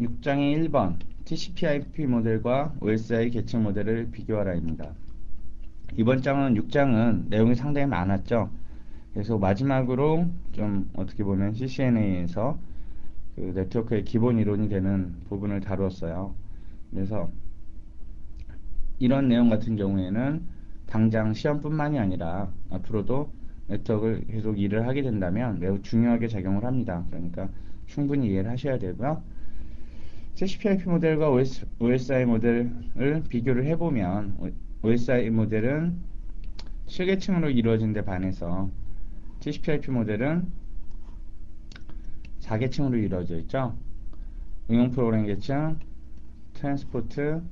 6장의 1번 TCP/IP 모델과 OSI 계층 모델을 비교하라입니다. 이번 장은 6장은 내용이 상당히 많았죠. 그래서 마지막으로 좀 어떻게 보면 CCNA에서 그 네트워크의 기본 이론이 되는 부분을 다루었어요. 그래서 이런 내용 같은 경우에는 당장 시험뿐만이 아니라 앞으로도 네트워크를 계속 일을 하게 된다면 매우 중요하게 작용을 합니다. 그러니까 충분히 이해를 하셔야 되고요. TCP/IP 모델과 OSI 모델을 비교를 해보면 OSI 모델은 실계층으로 이루어진 데 반해서 TCP/IP 모델은 4계층으로 이루어져 있죠. 응용 프로그램 계층, 트랜스포트,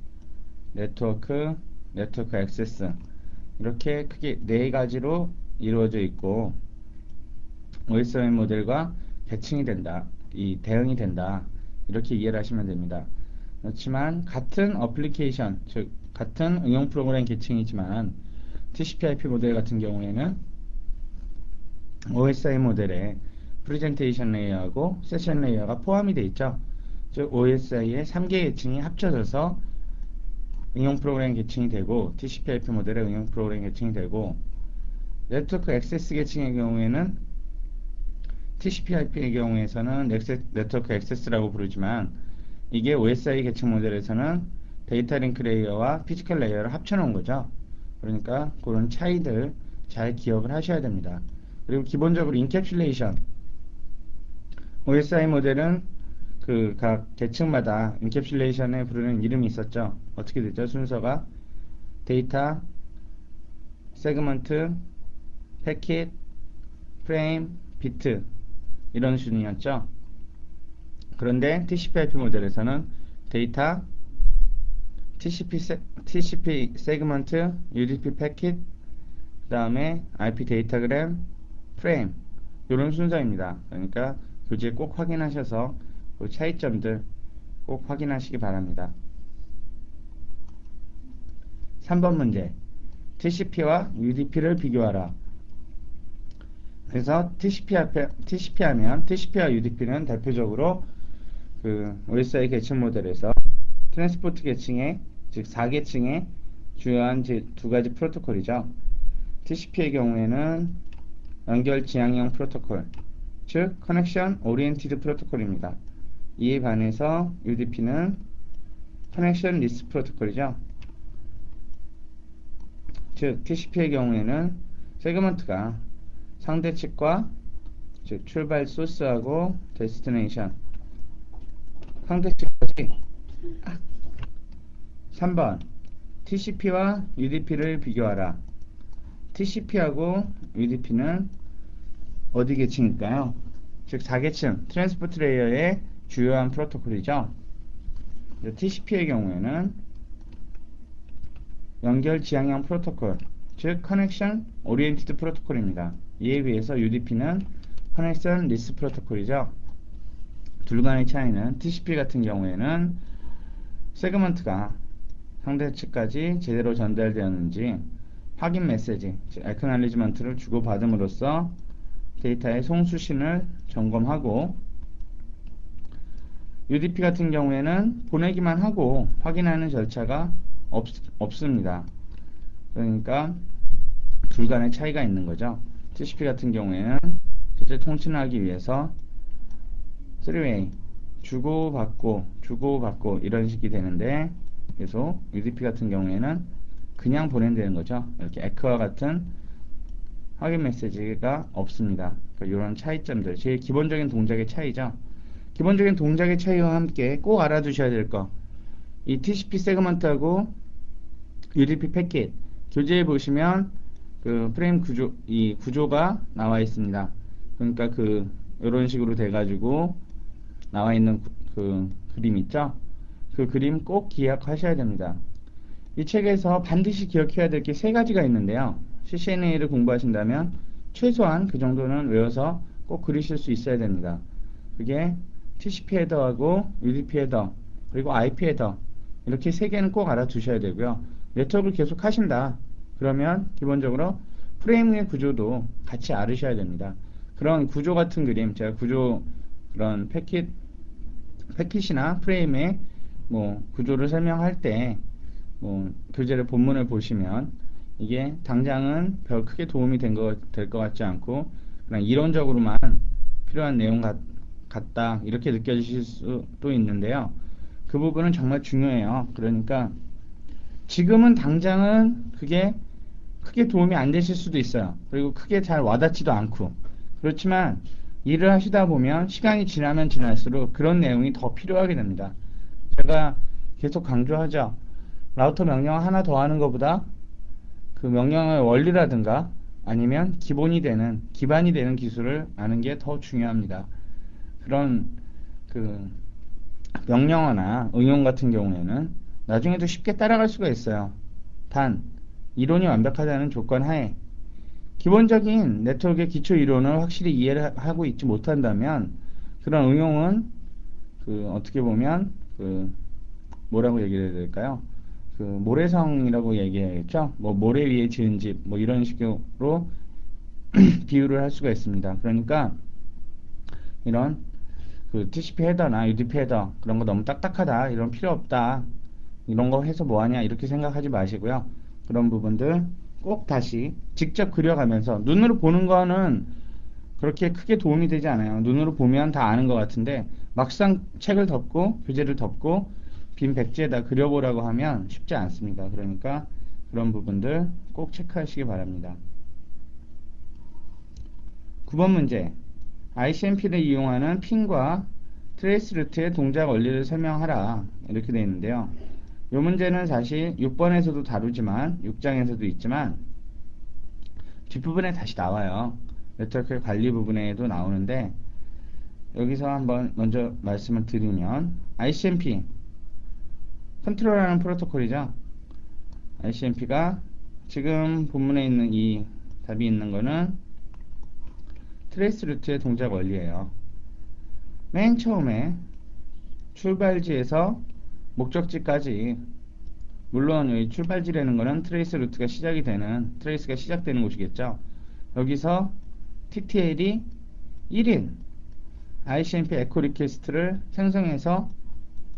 네트워크, 네트워크 액세스 이렇게 크게 4가지로 이루어져 있고 OSI 모델과 계층이 된다. 이 대응이 된다. 이렇게 이해를 하시면 됩니다. 그렇지만 같은 어플리케이션, 즉 같은 응용 프로그램 계층이지만 TCP/IP 모델 같은 경우에는 OSI 모델에 프레젠테이션 레이어하고 세션 레이어가 포함이 되어 있죠. 즉 OSI의 3개 계층이 합쳐져서 응용 프로그램 계층이 되고 TCP/IP 모델의 응용 프로그램 계층이 되고 네트워크 액세스 계층의 경우에는 TCP/IP의 경우에서는 네트워크 액세스라고 부르지만 이게 OSI 계층 모델에서는 데이터 링크 레이어와 피지컬 레이어를 합쳐놓은 거죠. 그러니까 그런 차이들 잘 기억을 하셔야 됩니다. 그리고 기본적으로 인캡슐레이션 OSI 모델은 그 각 계층마다 인캡슐레이션에 부르는 이름이 있었죠. 어떻게 되죠? 순서가 데이터, 세그먼트, 패킷, 프레임, 비트 이런 순이었죠. 그런데 TCP/IP 모델에서는 데이터, TCP 세그먼트, UDP 패킷, 그 다음에 IP 데이터그램, 프레임 이런 순서입니다. 그러니까 교재 꼭 확인하셔서 그 차이점들 꼭 확인하시기 바랍니다. 3번 문제 TCP와 UDP를 비교하라. 그래서 TCP 하면 TCP와 UDP는 대표적으로 그 OSI 계층 모델에서 트랜스포트 계층의 즉 4계층의 주요한 두 가지 프로토콜이죠. TCP의 경우에는 연결 지향형 프로토콜, 즉 커넥션 오리엔티드 프로토콜입니다. 이에 반해서 UDP는 커넥션 리스트 프로토콜이죠. 즉 TCP의 경우에는 세그먼트가 상대 측과 즉 출발 소스하고 데스티네이션 상대 측까지 3번 TCP와 UDP를 비교하라. TCP하고 UDP는 어디 계층일까요? 즉 4계층 트랜스포트 레이어의 주요한 프로토콜이죠. TCP의 경우에는 연결 지향형 프로토콜, 즉 커넥션 오리엔티드 프로토콜입니다. 이에 비해서 UDP는 커넥션 리스트 프로토콜이죠. 둘 간의 차이는 TCP 같은 경우에는 세그먼트가 상대 측까지 제대로 전달되었는지 확인 메시지, 즉 액놀리지먼트를 주고받음으로써 데이터의 송수신을 점검하고 UDP 같은 경우에는 보내기만 하고 확인하는 절차가 없습니다. 그러니까 둘 간의 차이가 있는 거죠. TCP 같은 경우에는 실제 통신을 하기 위해서 3way 주고받고 이런 식이 되는데 계속 UDP 같은 경우에는 그냥 보낸다는 거죠. 이렇게 에크와 같은 확인 메시지가 없습니다. 그러니까 이런 차이점들, 제일 기본적인 동작의 차이죠. 기본적인 동작의 차이와 함께 꼭 알아두셔야 될 거, 이 TCP 세그먼트하고 UDP 패킷 교재에 보시면 그 프레임 구조, 이 구조가 나와 있습니다. 그러니까 그 이런 식으로 돼가지고 나와 있는 그 그림 있죠? 그 그림 꼭 기억하셔야 됩니다. 이 책에서 반드시 기억해야 될 게 3가지가 있는데요. CCNA를 공부하신다면 최소한 그 정도는 외워서 꼭 그리실 수 있어야 됩니다. 그게 TCP 헤더하고 UDP 헤더 그리고 IP 헤더 이렇게 3개는 꼭 알아두셔야 되고요. 네트워크를 계속 하신다. 그러면 기본적으로 프레임의 구조도 같이 알으셔야 됩니다. 그런 구조 같은 그림, 제가 구조 그런 패킷 패킷이나 프레임의 뭐 구조를 설명할 때 뭐 교재를 본문을 보시면 이게 당장은 별 크게 도움이 될 것 같지 않고 그냥 이론적으로만 필요한 내용 같다 이렇게 느껴지실 수도 있는데요. 그 부분은 정말 중요해요. 그러니까 지금은 당장은 그게 크게 도움이 안 되실 수도 있어요. 그리고 크게 잘 와닿지도 않고. 그렇지만 일을 하시다 보면 시간이 지나면 지날수록 그런 내용이 더 필요하게 됩니다. 제가 계속 강조하죠. 라우터 명령 하나 더 하는 것보다 그 명령의 원리라든가 아니면 기반이 되는 기술을 아는 게 더 중요합니다. 그런 그 명령어나 응용 같은 경우에는 나중에도 쉽게 따라갈 수가 있어요. 단 이론이 완벽하다는 조건 하에 기본적인 네트워크의 기초 이론을 확실히 이해를 하고 있지 못한다면 그런 응용은 그 어떻게 보면 그 뭐라고 얘기를 해야 될까요? 그 모래성이라고 얘기해야겠죠? 뭐 모래 위에 지은 집 뭐 이런 식으로 비유를 할 수가 있습니다. 그러니까 이런 그 TCP 헤더나 UDP 헤더 그런 거 너무 딱딱하다 이런 필요 없다 이런 거 해서 뭐하냐 이렇게 생각하지 마시고요. 그런 부분들 꼭 다시 직접 그려가면서 눈으로 보는 거는 그렇게 크게 도움이 되지 않아요. 눈으로 보면 다 아는 것 같은데 막상 책을 덮고 교재를 덮고 빈 백지에다 그려보라고 하면 쉽지 않습니다. 그러니까 그런 부분들 꼭 체크하시기 바랍니다. 9번 문제 ICMP를 이용하는 핀과 트레이스 루트의 동작 원리를 설명하라 이렇게 되어 있는데요. 이 문제는 사실 6번에서도 다루지만 6장에서도 있지만 뒷부분에 다시 나와요. 네트워크 관리 부분에도 나오는데 여기서 한번 먼저 말씀을 드리면 ICMP 컨트롤하는 프로토콜이죠. ICMP가 지금 본문에 있는 이 답이 있는 거는 트레이스 루트의 동작 원리예요. 맨 처음에 출발지에서 목적지까지 물론 여기 출발지라는 거는 트레이스가 시작되는 곳이겠죠. 여기서 TTL이 1인 ICMP 에코 리퀘스트를 생성해서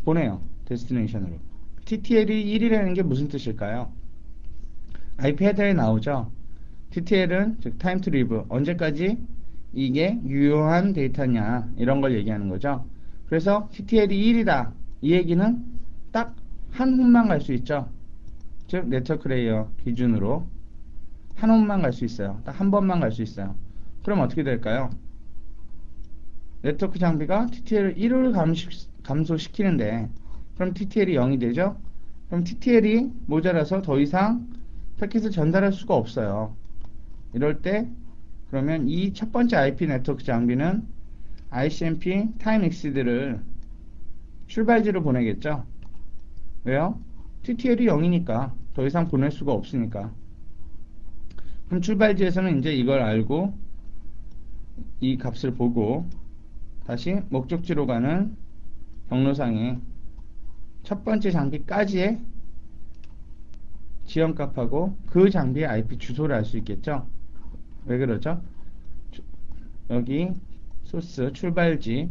보내요. 데스티네이션으로. TTL이 1이라는 게 무슨 뜻일까요? IP 헤더에 나오죠. TTL은 즉 time to live 언제까지 이게 유효한 데이터냐 이런 걸 얘기하는 거죠. 그래서 TTL이 1이다 이 얘기는 딱 한 홈만 갈 수 있죠. 즉 네트워크 레이어 기준으로 한 홈만 갈 수 있어요. 딱 한 번만 갈 수 있어요. 그럼 어떻게 될까요? 네트워크 장비가 TTL 1을 감소시키는데 그럼 TTL이 0이 되죠? 그럼 TTL이 모자라서 더 이상 패킷을 전달할 수가 없어요. 이럴 때 그러면 이 첫 번째 IP 네트워크 장비는 ICMP 타임 익시드를 출발지로 보내겠죠? 왜요? TTL이 0이니까 더 이상 보낼 수가 없으니까. 그럼 출발지에서는 이제 이걸 알고 이 값을 보고 다시 목적지로 가는 경로상에 첫 번째 장비까지의 지연값하고 그 장비의 IP 주소를 알 수 있겠죠? 왜 그러죠? 여기 소스, 출발지,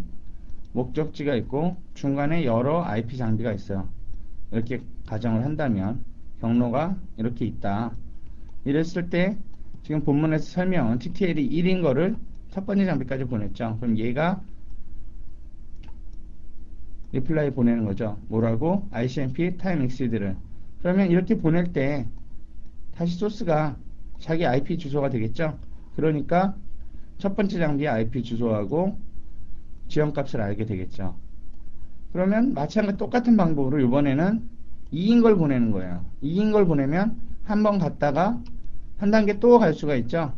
목적지가 있고 중간에 여러 IP 장비가 있어요. 이렇게 가정을 한다면 경로가 이렇게 있다. 이랬을 때 지금 본문에서 설명은 TTL이 1인 거를 첫 번째 장비까지 보냈죠. 그럼 얘가 리플라이 보내는 거죠. 뭐라고? ICMP 타임 익시드를. 그러면 이렇게 보낼 때 다시 소스가 자기 IP 주소가 되겠죠. 그러니까 첫 번째 장비의 IP 주소하고 지연값을 알게 되겠죠. 그러면 마찬가지 똑같은 방법으로 이번에는 2인 걸 보내는 거예요. 2인 걸 보내면 한 번 갔다가 한 단계 또 갈 수가 있죠.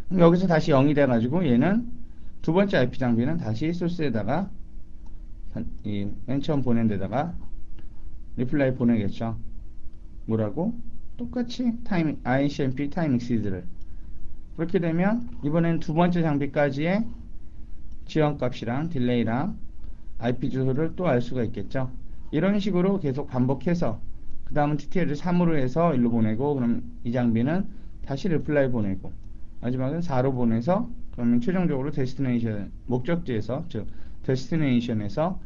그럼 여기서 다시 0이 돼가지고 얘는 두 번째 IP 장비는 다시 소스에다가 맨 처음 보낸 데다가 리플라이 보내겠죠. 뭐라고? 똑같이 ICMP 타임 익시드를. 그렇게 되면 이번엔 두 번째 장비까지의 지연값이랑 딜레이랑 IP 주소를 또 알 수가 있겠죠. 이런 식으로 계속 반복해서 그 다음은 TTL을 3으로 해서 1로 보내고 그럼 이 장비는 다시 리플라이 보내고 마지막은 4로 보내서 그러면 최종적으로 데스티네이션 목적지에서 즉 데스티네이션에서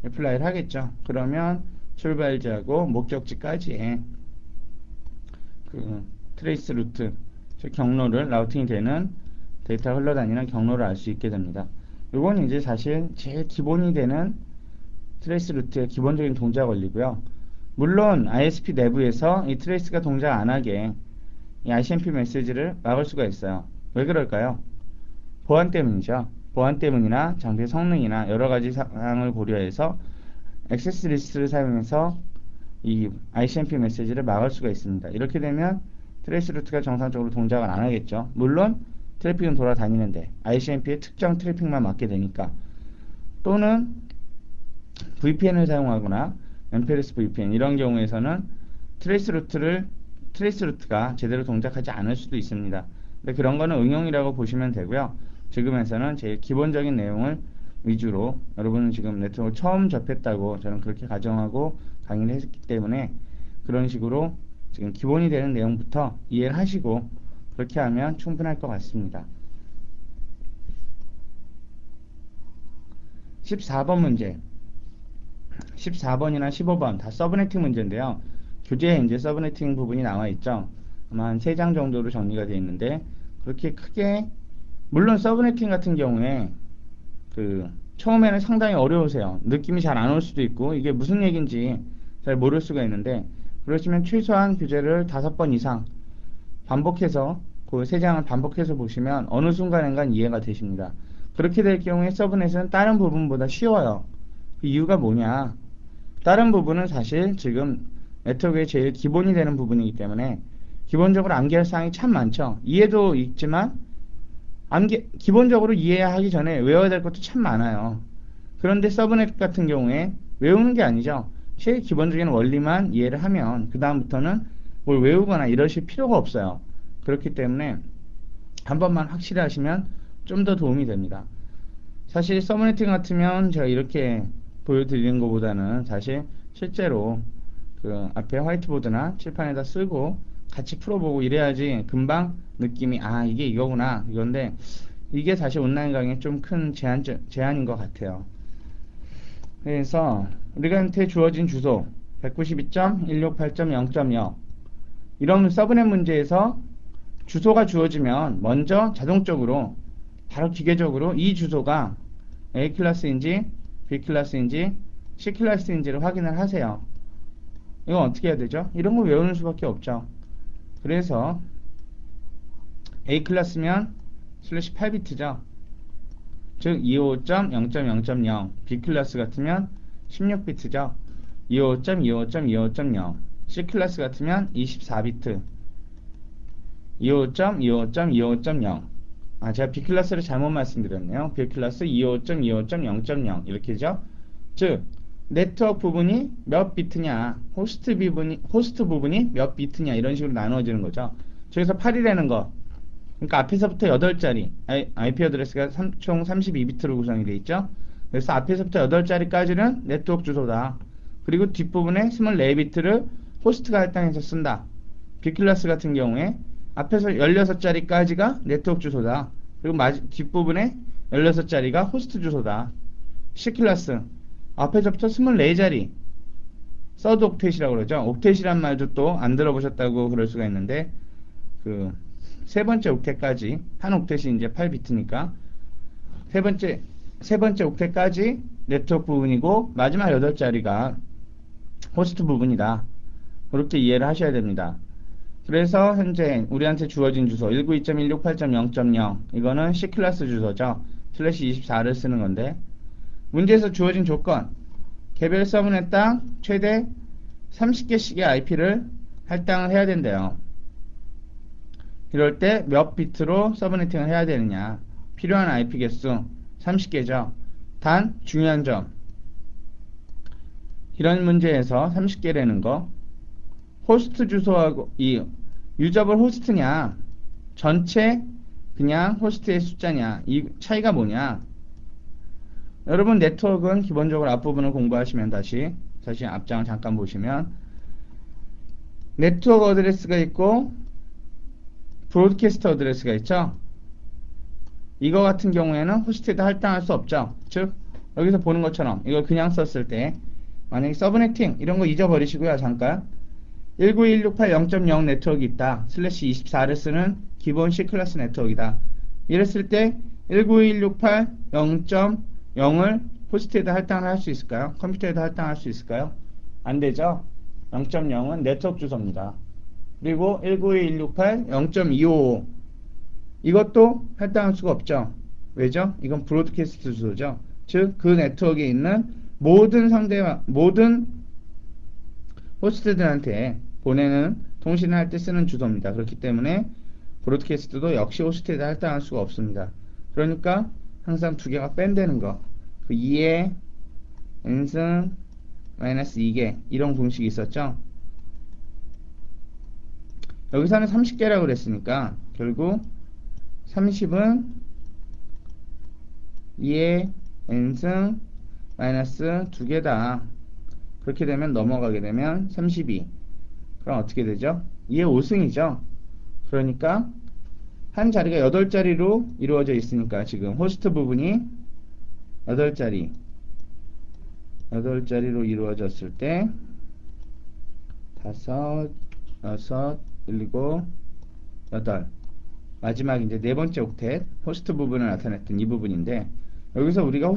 애플라이를 하겠죠. 그러면 출발지하고 목적지까지의 그 트레이스 루트, 즉 경로를 라우팅이 되는 데이터가 흘러다니는 경로를 알 수 있게 됩니다. 이건 이제 사실 제일 기본이 되는 트레이스 루트의 기본적인 동작 원리고요. 물론 ISP 내부에서 이 트레이스가 동작 안 하게 이 ICMP 메시지를 막을 수가 있어요. 왜 그럴까요? 보안 때문이죠. 보안 때문이나 장비 성능이나 여러 가지 사항을 고려해서 액세스 리스트를 사용해서 이 ICMP 메시지를 막을 수가 있습니다. 이렇게 되면 트레이스 루트가 정상적으로 동작을 안 하겠죠. 물론 트래픽은 돌아다니는데 ICMP의 특정 트래픽만 막게 되니까. 또는 VPN을 사용하거나 MPLS VPN 이런 경우에서는 트레이스 루트가 제대로 동작하지 않을 수도 있습니다. 근데 그런 거는 응용이라고 보시면 되고요. 지금에서는 제일 기본적인 내용을 위주로, 여러분은 지금 네트워크 처음 접했다고 저는 그렇게 가정하고 강의를 했기 때문에 그런 식으로 지금 기본이 되는 내용부터 이해를 하시고 그렇게 하면 충분할 것 같습니다. 14번 문제. 14번이나 15번 다 서브네팅 문제인데요. 교재에 이제 서브네팅 부분이 나와 있죠. 아마 한 3장 정도로 정리가 되어 있는데, 그렇게 크게, 물론 서브네팅 같은 경우에 처음에는 상당히 어려우세요. 느낌이 잘 안 올 수도 있고 이게 무슨 얘기인지 잘 모를 수가 있는데, 그러시면 최소한 교재를 5번 이상 반복해서 그 3장을 반복해서 보시면 어느 순간인간 이해가 되십니다. 그렇게 될 경우에 서브넷은 다른 부분보다 쉬워요. 그 이유가 뭐냐? 다른 부분은 사실 지금 네트워크의 제일 기본이 되는 부분이기 때문에 기본적으로 암기할 사항이 참 많죠. 이해도 있지만 기본적으로 이해하기 전에 외워야 될 것도 참 많아요. 그런데 서브넷 같은 경우에 외우는 게 아니죠. 제일 기본적인 원리만 이해를 하면 그 다음부터는 뭘 외우거나 이러실 필요가 없어요. 그렇기 때문에 한 번만 확실히 하시면 좀 더 도움이 됩니다. 사실 서브네팅 같으면 제가 이렇게 보여드리는 것보다는 사실 실제로 그 앞에 화이트보드나 칠판에다 쓰고 같이 풀어보고 이래야지 금방 느낌이 이게 이거구나 이건데, 이게 사실 온라인 강의의 좀 큰 제한인 것 같아요. 그래서 우리한테 주어진 주소 192.168.0.0 이런 서브넷 문제에서 주소가 주어지면 먼저 자동적으로 바로 기계적으로 이 주소가 A 클래스인지 B 클래스인지 C 클래스인지를 확인을 하세요. 이건 어떻게 해야 되죠? 이런 거 외우는 수밖에 없죠. 그래서 A 클래스면 슬래시 8비트죠. 즉 255.0.0.0. B 클래스 같으면 16비트죠. 255.255.255.0. C 클래스 같으면 24비트. 255.255.255.0. 제가 B 클래스를 잘못 말씀드렸네요. B 클래스 255.255.0.0 이렇게죠. 즉 네트워크 부분이 몇 비트냐, 호스트 부분이 몇 비트냐 이런 식으로 나누어지는 거죠. 저기서 8이라는 거, 그러니까 앞에서부터 8자리 IP 어드레스가 총 32비트로 구성이 되어 있죠. 그래서 앞에서부터 8자리까지는 네트워크 주소다. 그리고 뒷부분에 24비트를 호스트가 할당해서 쓴다. B 클래스 같은 경우에 앞에서 16자리까지가 네트워크 주소다. 그리고 뒷부분에 16자리가 호스트 주소다. C 클래스 앞에서부터 24자리, 서드 옥텟이라고 그러죠. 옥텟이란 말도 또 안 들어보셨다고 그럴 수가 있는데, 그 세 번째 옥텟까지, 한 옥텟이 이제 8비트니까 세 번째 옥텟까지 네트워크 부분이고 마지막 8자리가 호스트 부분이다. 그렇게 이해를 하셔야 됩니다. 그래서 현재 우리한테 주어진 주소 192.168.0.0 이거는 C 클래스 주소죠. 슬래시 24를 쓰는 건데, 문제에서 주어진 조건, 개별 서브넷당 최대 30개씩의 IP를 할당을 해야 된대요. 이럴 때 몇 비트로 서브네팅을 해야 되느냐. 필요한 IP 개수 30개죠. 단 중요한 점, 이런 문제에서 30개라는 거, 호스트 주소하고 이 유저블 호스트냐 전체 그냥 호스트의 숫자냐, 이 차이가 뭐냐. 여러분 네트워크는 기본적으로 앞부분을 공부하시면 다시 앞장을 잠깐 보시면 네트워크 어드레스가 있고 브로드캐스트 어드레스가 있죠. 이거 같은 경우에는 호스트에다 할당할 수 없죠. 즉 여기서 보는 것처럼 이걸 그냥 썼을 때 만약에 서브네팅 이런 거 잊어버리시고요. 잠깐 192.168.0.0 네트워크 있다. 슬래시 24를 쓰는 기본 C클래스 네트워크이다. 이랬을 때 192.168.0.0을 호스트에다 할당을 할 수 있을까요? 컴퓨터에다 할당할 수 있을까요? 안 되죠. 0.0은 네트워크 주소입니다. 그리고 192.168.0.255 이것도 할당할 수가 없죠. 왜죠? 이건 브로드캐스트 주소죠. 즉 그 네트워크에 있는 모든 호스트들한테 보내는 통신을 할 때 쓰는 주소입니다. 그렇기 때문에 브로드캐스트도 역시 호스트에다 할당할 수가 없습니다. 그러니까 항상 두 개가 뺀다는 거. 그 2의 n승 마이너스 2개 이런 공식이 있었죠. 여기서는 30개라고 그랬으니까 결국 30은 2의 n승 마이너스 2개다. 그렇게 되면 넘어가게 되면 32. 그럼 어떻게 되죠? 2의 5승이죠. 그러니까 한 자리가 8자리로 이루어져 있으니까 지금 호스트 부분이 8자리로 이루어졌을 때 5, 6, 7, 8 마지막 이제 네 번째 옥텟 호스트 부분을 나타냈던 이 부분인데 여기서 우리가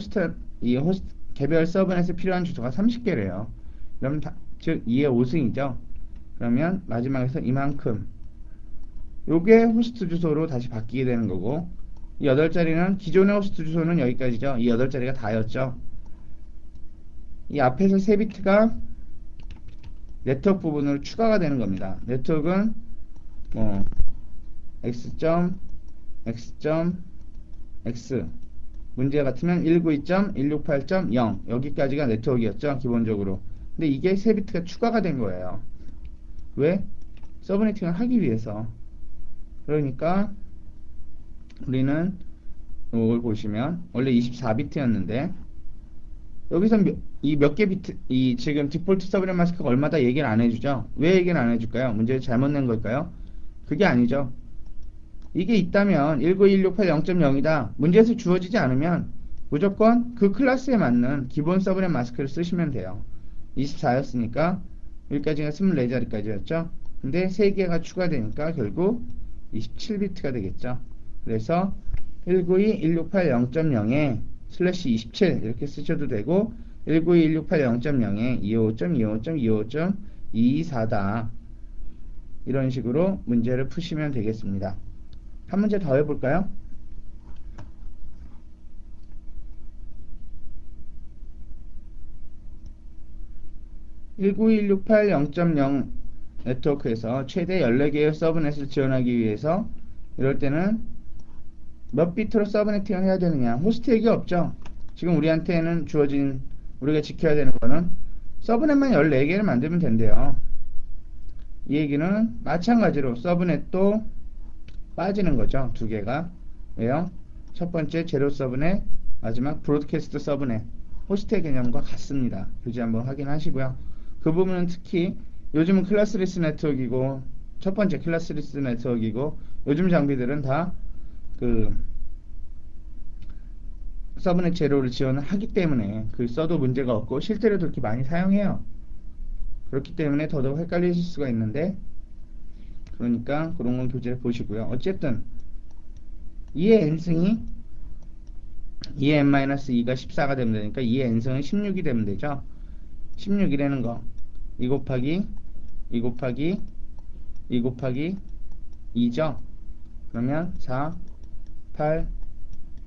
개별 서브넷에 필요한 주소가 30개래요. 그럼 즉 2의 5승이죠. 그러면 마지막에서 이만큼 요게 호스트 주소로 다시 바뀌게 되는 거고 이 8자리는 기존의 호스트 주소는 여기까지죠. 이 8자리가 다였죠. 이 앞에서 3비트가 네트워크 부분으로 추가가 되는 겁니다. 네트워크는 뭐 x.x 문제 같으면 192.168.0 여기까지가 네트워크였죠. 기본적으로. 근데 이게 3비트가 추가가 된 거예요. 왜? 서브네팅을 하기 위해서. 그러니까 우리는 이걸 보시면 원래 24비트였는데 여기서 이 몇 개 비트 이 지금 디폴트 서브넷 마스크가 얼마다 얘기를 안 해주죠. 왜 얘기를 안 해줄까요? 문제를 잘못 낸 걸까요? 그게 아니죠. 이게 있다면 192.168.0.0이다 문제에서 주어지지 않으면 무조건 그 클래스에 맞는 기본 서브넷 마스크를 쓰시면 돼요. 24였으니까 여기까지가 24자리까지였죠. 근데 3개가 추가되니까 결국 27비트가 되겠죠. 그래서 192.168.0.0에 슬래시 27 이렇게 쓰셔도 되고 192.168.0.0에 255.255.224다 이런 식으로 문제를 푸시면 되겠습니다. 한 문제 더 해볼까요? (192.168.0.0) 네트워크에서 최대 14개의 서브넷을 지원하기 위해서 이럴 때는 몇 비트로 서브네팅을 해야 되느냐. 호스트 얘기 없죠. 지금 우리한테는 주어진 우리가 지켜야 되는 거는 서브넷만 14개를 만들면 된대요. 이 얘기는 마찬가지로 서브넷도 빠지는 거죠. 두 개가. 왜요? 첫 번째 제로 서브넷, 마지막 브로드캐스트 서브넷. 호스트의 개념과 같습니다. 교재 한번 확인하시고요. 그 부분은 특히 요즘은 클래스리스 네트워크이고 첫 번째 클래스리스 네트워크이고 요즘 장비들은 다 그 서브넷 제로를 지원을 하기 때문에 그 써도 문제가 없고 실제로 그렇게 많이 사용해요. 그렇기 때문에 더더욱 헷갈리실 수가 있는데 그러니까 그런 건 교재를 보시고요. 어쨌든 2의 n승이 2의 n-2가 14가 되면 되니까 2의 n승은 16이 되면 되죠. 16이라는 거 2 곱하기 2 곱하기 2 곱하기 2죠. 그러면 4, 8,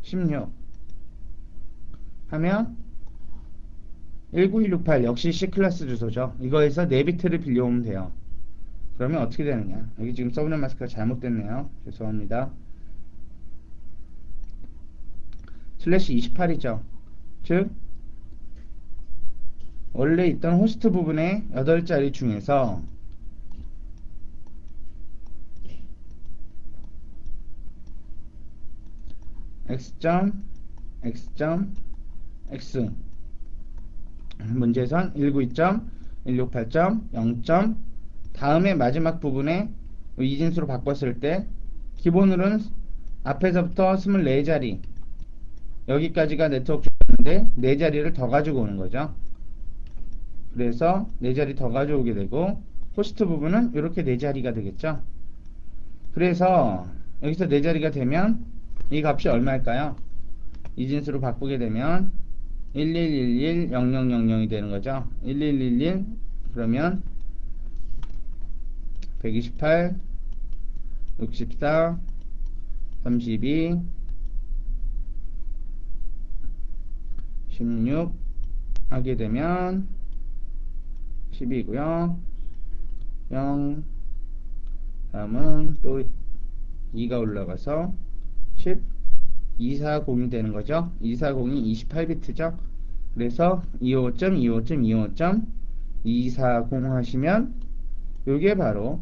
16 하면 19168 역시 C클래스 주소죠. 이거에서 4비트를 빌려오면 돼요. 그러면 어떻게 되느냐. 여기 지금 서브넷 마스크가 잘못됐네요. 죄송합니다. 슬래시 28이죠. 즉 원래 있던 호스트 부분의 8자리 중에서 x.x.x 문제선 192.168.0. 다음에 마지막 부분에 이진수로 바꿨을 때 기본으로는 앞에서부터 24자리 여기까지가 네트워크 주소인데 4자리를 더 가지고 오는 거죠. 그래서 4자리 더 가져오게 되고 호스트 부분은 이렇게 4자리가 되겠죠. 그래서 여기서 4자리가 되면 이 값이 얼마일까요? 이 진수로 바꾸게 되면 11110000이 되는 거죠. 1111 그러면 128 64 32 16 하게 되면 10이고요. 0 다음은 또 2가 올라가서 10 240이 되는 거죠. 240이 28비트죠. 그래서 25.25.25.240 하시면 요게 바로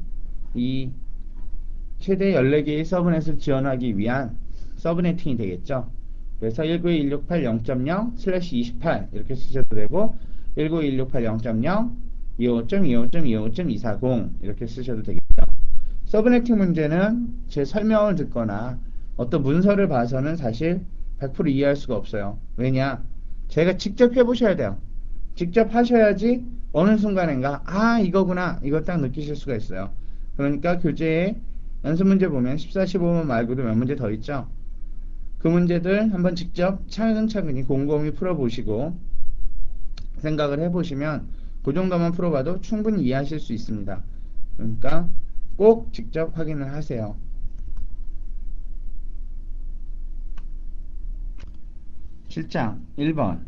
이 최대 14개의 서브넷을 지원하기 위한 서브네팅이 되겠죠. 그래서 192.168.0/28 이렇게 쓰셔도 되고 192.168.0.0 25.25.25.240 이렇게 쓰셔도 되겠죠. 서브네팅 문제는 제 설명을 듣거나 어떤 문서를 봐서는 사실 100% 이해할 수가 없어요. 왜냐? 제가 직접 해보셔야 돼요. 직접 하셔야지 어느 순간인가 이거구나 이거 딱 느끼실 수가 있어요. 그러니까 교재에 연습 문제 보면 14, 15번 말고도 몇 문제 더 있죠. 그 문제들 한번 직접 차근차근히 곰곰이 풀어보시고 생각을 해보시면 그 정도만 풀어봐도 충분히 이해하실 수 있습니다. 그러니까 꼭 직접 확인을 하세요. 실장 1번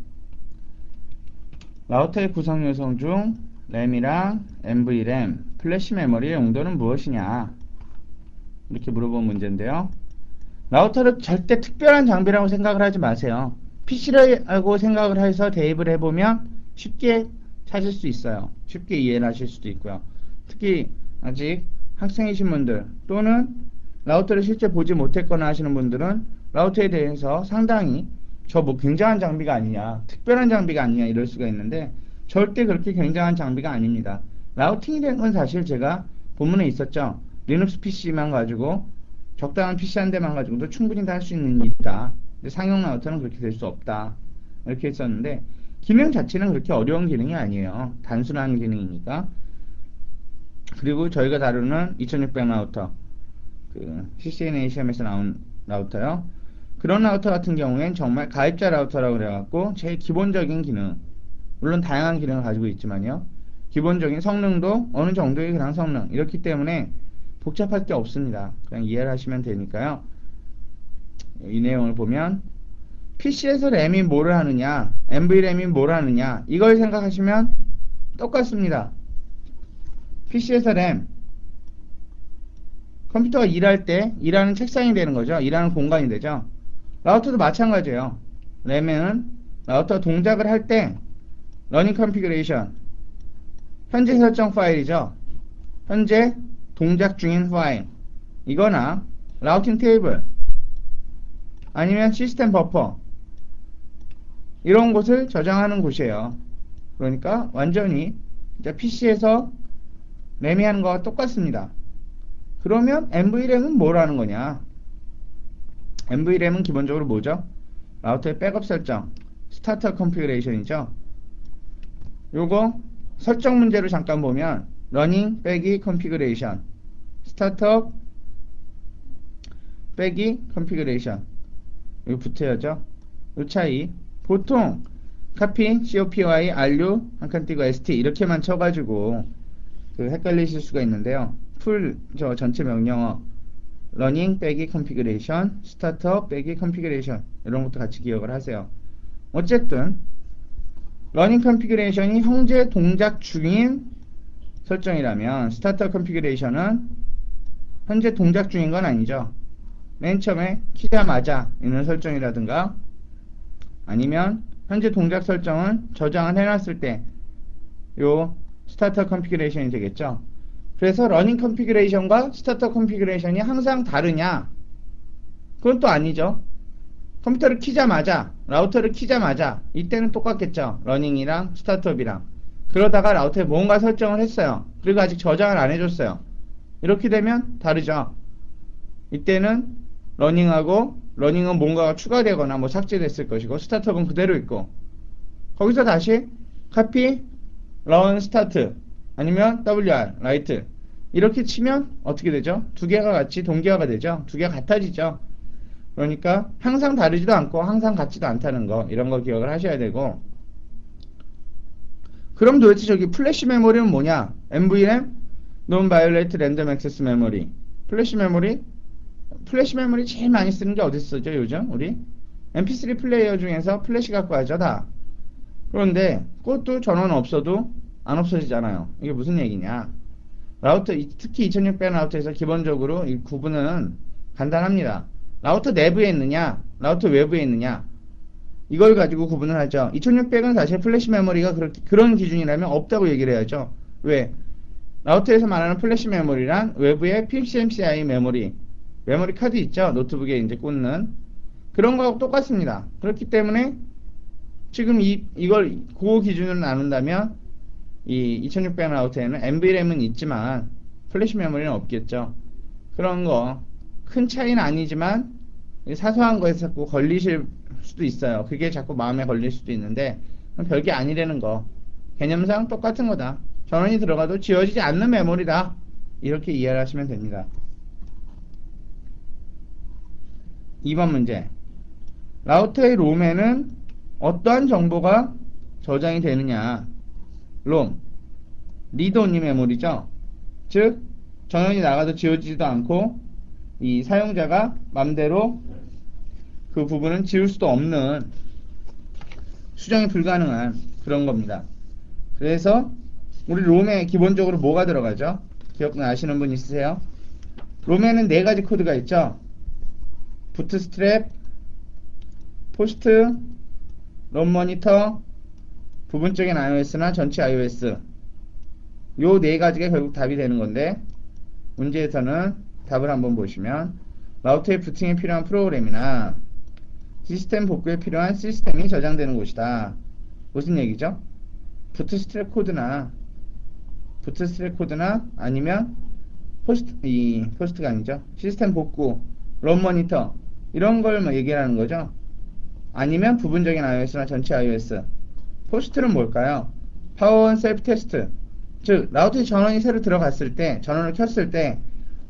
라우터의 구성 요소 중 램이랑 NV램, 플래시 메모리의 용도는 무엇이냐 이렇게 물어본 문제인데요. 라우터를 절대 특별한 장비라고 생각을 하지 마세요. PC라고 생각을 해서 대입을 해보면 쉽게 찾을 수 있어요. 쉽게 이해를 하실 수도 있고요. 특히 아직 학생이신 분들 또는 라우터를 실제 보지 못했거나 하시는 분들은 라우터에 대해서 상당히 저 뭐 굉장한 장비가 아니냐, 특별한 장비가 아니냐 이럴 수가 있는데 절대 그렇게 굉장한 장비가 아닙니다. 라우팅이 된 건 사실 제가 본문에 있었죠. 리눅스 PC만 가지고 적당한 PC 한 대만 가지고도 충분히 다 할 수 있는 일이다. 근데 상용 라우터는 그렇게 될 수 없다. 이렇게 했었는데 기능 자체는 그렇게 어려운 기능이 아니에요. 단순한 기능이니까. 그리고 저희가 다루는 2600 라우터, 그 CCNA 시험에서 나온 라우터요. 그런 라우터 같은 경우엔 정말 가입자 라우터라고 그래갖고 제일 기본적인 기능, 물론 다양한 기능을 가지고 있지만요. 기본적인 성능도 어느 정도의 그냥 성능, 이렇기 때문에 복잡할 게 없습니다. 그냥 이해를 하시면 되니까요. 이 내용을 보면 PC에서 램이 뭐를 하느냐, NV램이 뭘 하느냐 이걸 생각하시면 똑같습니다. PC에서 램, 컴퓨터가 일할 때 일하는 책상이 되는 거죠. 일하는 공간이 되죠. 라우터도 마찬가지예요. 램에는 라우터 동작을 할 때 러닝 컨피그레이션, 현재 설정 파일이죠. 현재 동작 중인 파일 이거나 라우팅 테이블 아니면 시스템 버퍼 이런 곳을 저장하는 곳이에요. 그러니까 완전히 PC에서 램이 하는 거와 똑같습니다. 그러면 NV램은 뭘 하는 거냐? NV램은 기본적으로 뭐죠? 라우터의 백업 설정, 스타터 컨피그레이션이죠. 요거 설정 문제로 잠깐 보면 러닝 빼기 컨피그레이션, 스타트업 빼기 컨피그레이션 이거 붙여야죠. 요 차이 보통 copy, copy, ru 한 칸 띄고 st 이렇게만 쳐가지고 그 헷갈리실 수가 있는데요. 풀 저 전체 명령어 러닝 빼기 컨피그레이션, 스타트업 빼기 컨피그레이션 이런 것도 같이 기억을 하세요. 어쨌든 러닝 컨피그레이션이 현재 동작 중인 설정이라면 스타트업 컨피그레이션은 현재 동작 중인 건 아니죠. 맨 처음에 키자마자 있는 설정이라든가 아니면 현재 동작 설정은 저장을 해놨을 때 요 스타트업 컨피그레이션이 되겠죠. 그래서 러닝 컨피그레이션과 스타트업 컨피그레이션이 항상 다르냐? 그건 또 아니죠. 컴퓨터를 키자마자, 라우터를 키자마자 이때는 똑같겠죠. 러닝이랑 스타트업이랑. 그러다가 라우터에 뭔가 설정을 했어요. 그리고 아직 저장을 안 해줬어요. 이렇게 되면 다르죠. 이때는 러닝은 뭔가가 추가되거나 뭐 삭제됐을 것이고 스타트업은 그대로 있고 거기서 다시 copy, run, start 아니면 WR, write 이렇게 치면 어떻게 되죠? 두 개가 같이 동기화가 되죠. 두 개가 같아지죠. 그러니까 항상 다르지도 않고 항상 같지도 않다는 거 이런 거 기억을 하셔야 되고 그럼 도대체 저기 플래시 메모리는 뭐냐? NVRAM, Non-Violate Random Access Memory 플래시 메모리 제일 많이 쓰는 게 어디 쓰죠 요즘 우리? MP3 플레이어 중에서 플래시 갖고 하죠 다. 그런데 그것도 전원 없어도 안 없어지잖아요. 이게 무슨 얘기냐? 라우터 특히 2600 라우터에서 기본적으로 이 구분은 간단합니다. 라우터 내부에 있느냐, 라우터 외부에 있느냐 이걸 가지고 구분을 하죠. 2600은 사실 플래시 메모리가 그런 기준이라면 없다고 얘기를 해야죠. 왜? 라우터에서 말하는 플래시 메모리란 외부에 PCMCI 메모리 카드 있죠. 노트북에 이제 꽂는 그런 거하고 똑같습니다. 그렇기 때문에 지금 이걸 그 기준으로 나눈다면 이 2600 라우터에는 NVRAM은 있지만 플래시 메모리는 없겠죠. 그런 거 큰 차이는 아니지만 사소한 거에서 자꾸 걸리실 수도 있어요. 그게 자꾸 마음에 걸릴 수도 있는데 별게 아니라는 거. 개념상 똑같은 거다. 전원이 들어가도 지워지지 않는 메모리다. 이렇게 이해를 하시면 됩니다. 2번 문제. 라우터의 롬에는 어떠한 정보가 저장이 되느냐. 롬, 리드 온리 메모리죠. 즉 전원이 나가도 지워지지도 않고 이 사용자가 맘대로 그 부분은 지울 수도 없는 수정이 불가능한 그런 겁니다. 그래서 우리 롬에 기본적으로 뭐가 들어가죠? 기억나시는 분 있으세요? 롬에는 4가지 코드가 있죠. 부트스트랩, 포스트, 롬 모니터, 부분적인 iOS나 전체 iOS 요 4가지가 결국 답이 되는 건데 문제에서는 답을 한번 보시면 라우터의 부팅에 필요한 프로그램이나 시스템 복구에 필요한 시스템이 저장되는 곳이다. 무슨 얘기죠? 부트스트랩 코드나 아니면 포스트가 아니죠. 시스템 복구, 롬 모니터 이런 걸 뭐 얘기하는 거죠. 아니면 부분적인 iOS나 전체 iOS. 포스트는 뭘까요? 파워 셀프 테스트. 즉 라우터에 전원이 새로 들어갔을 때 전원을 켰을 때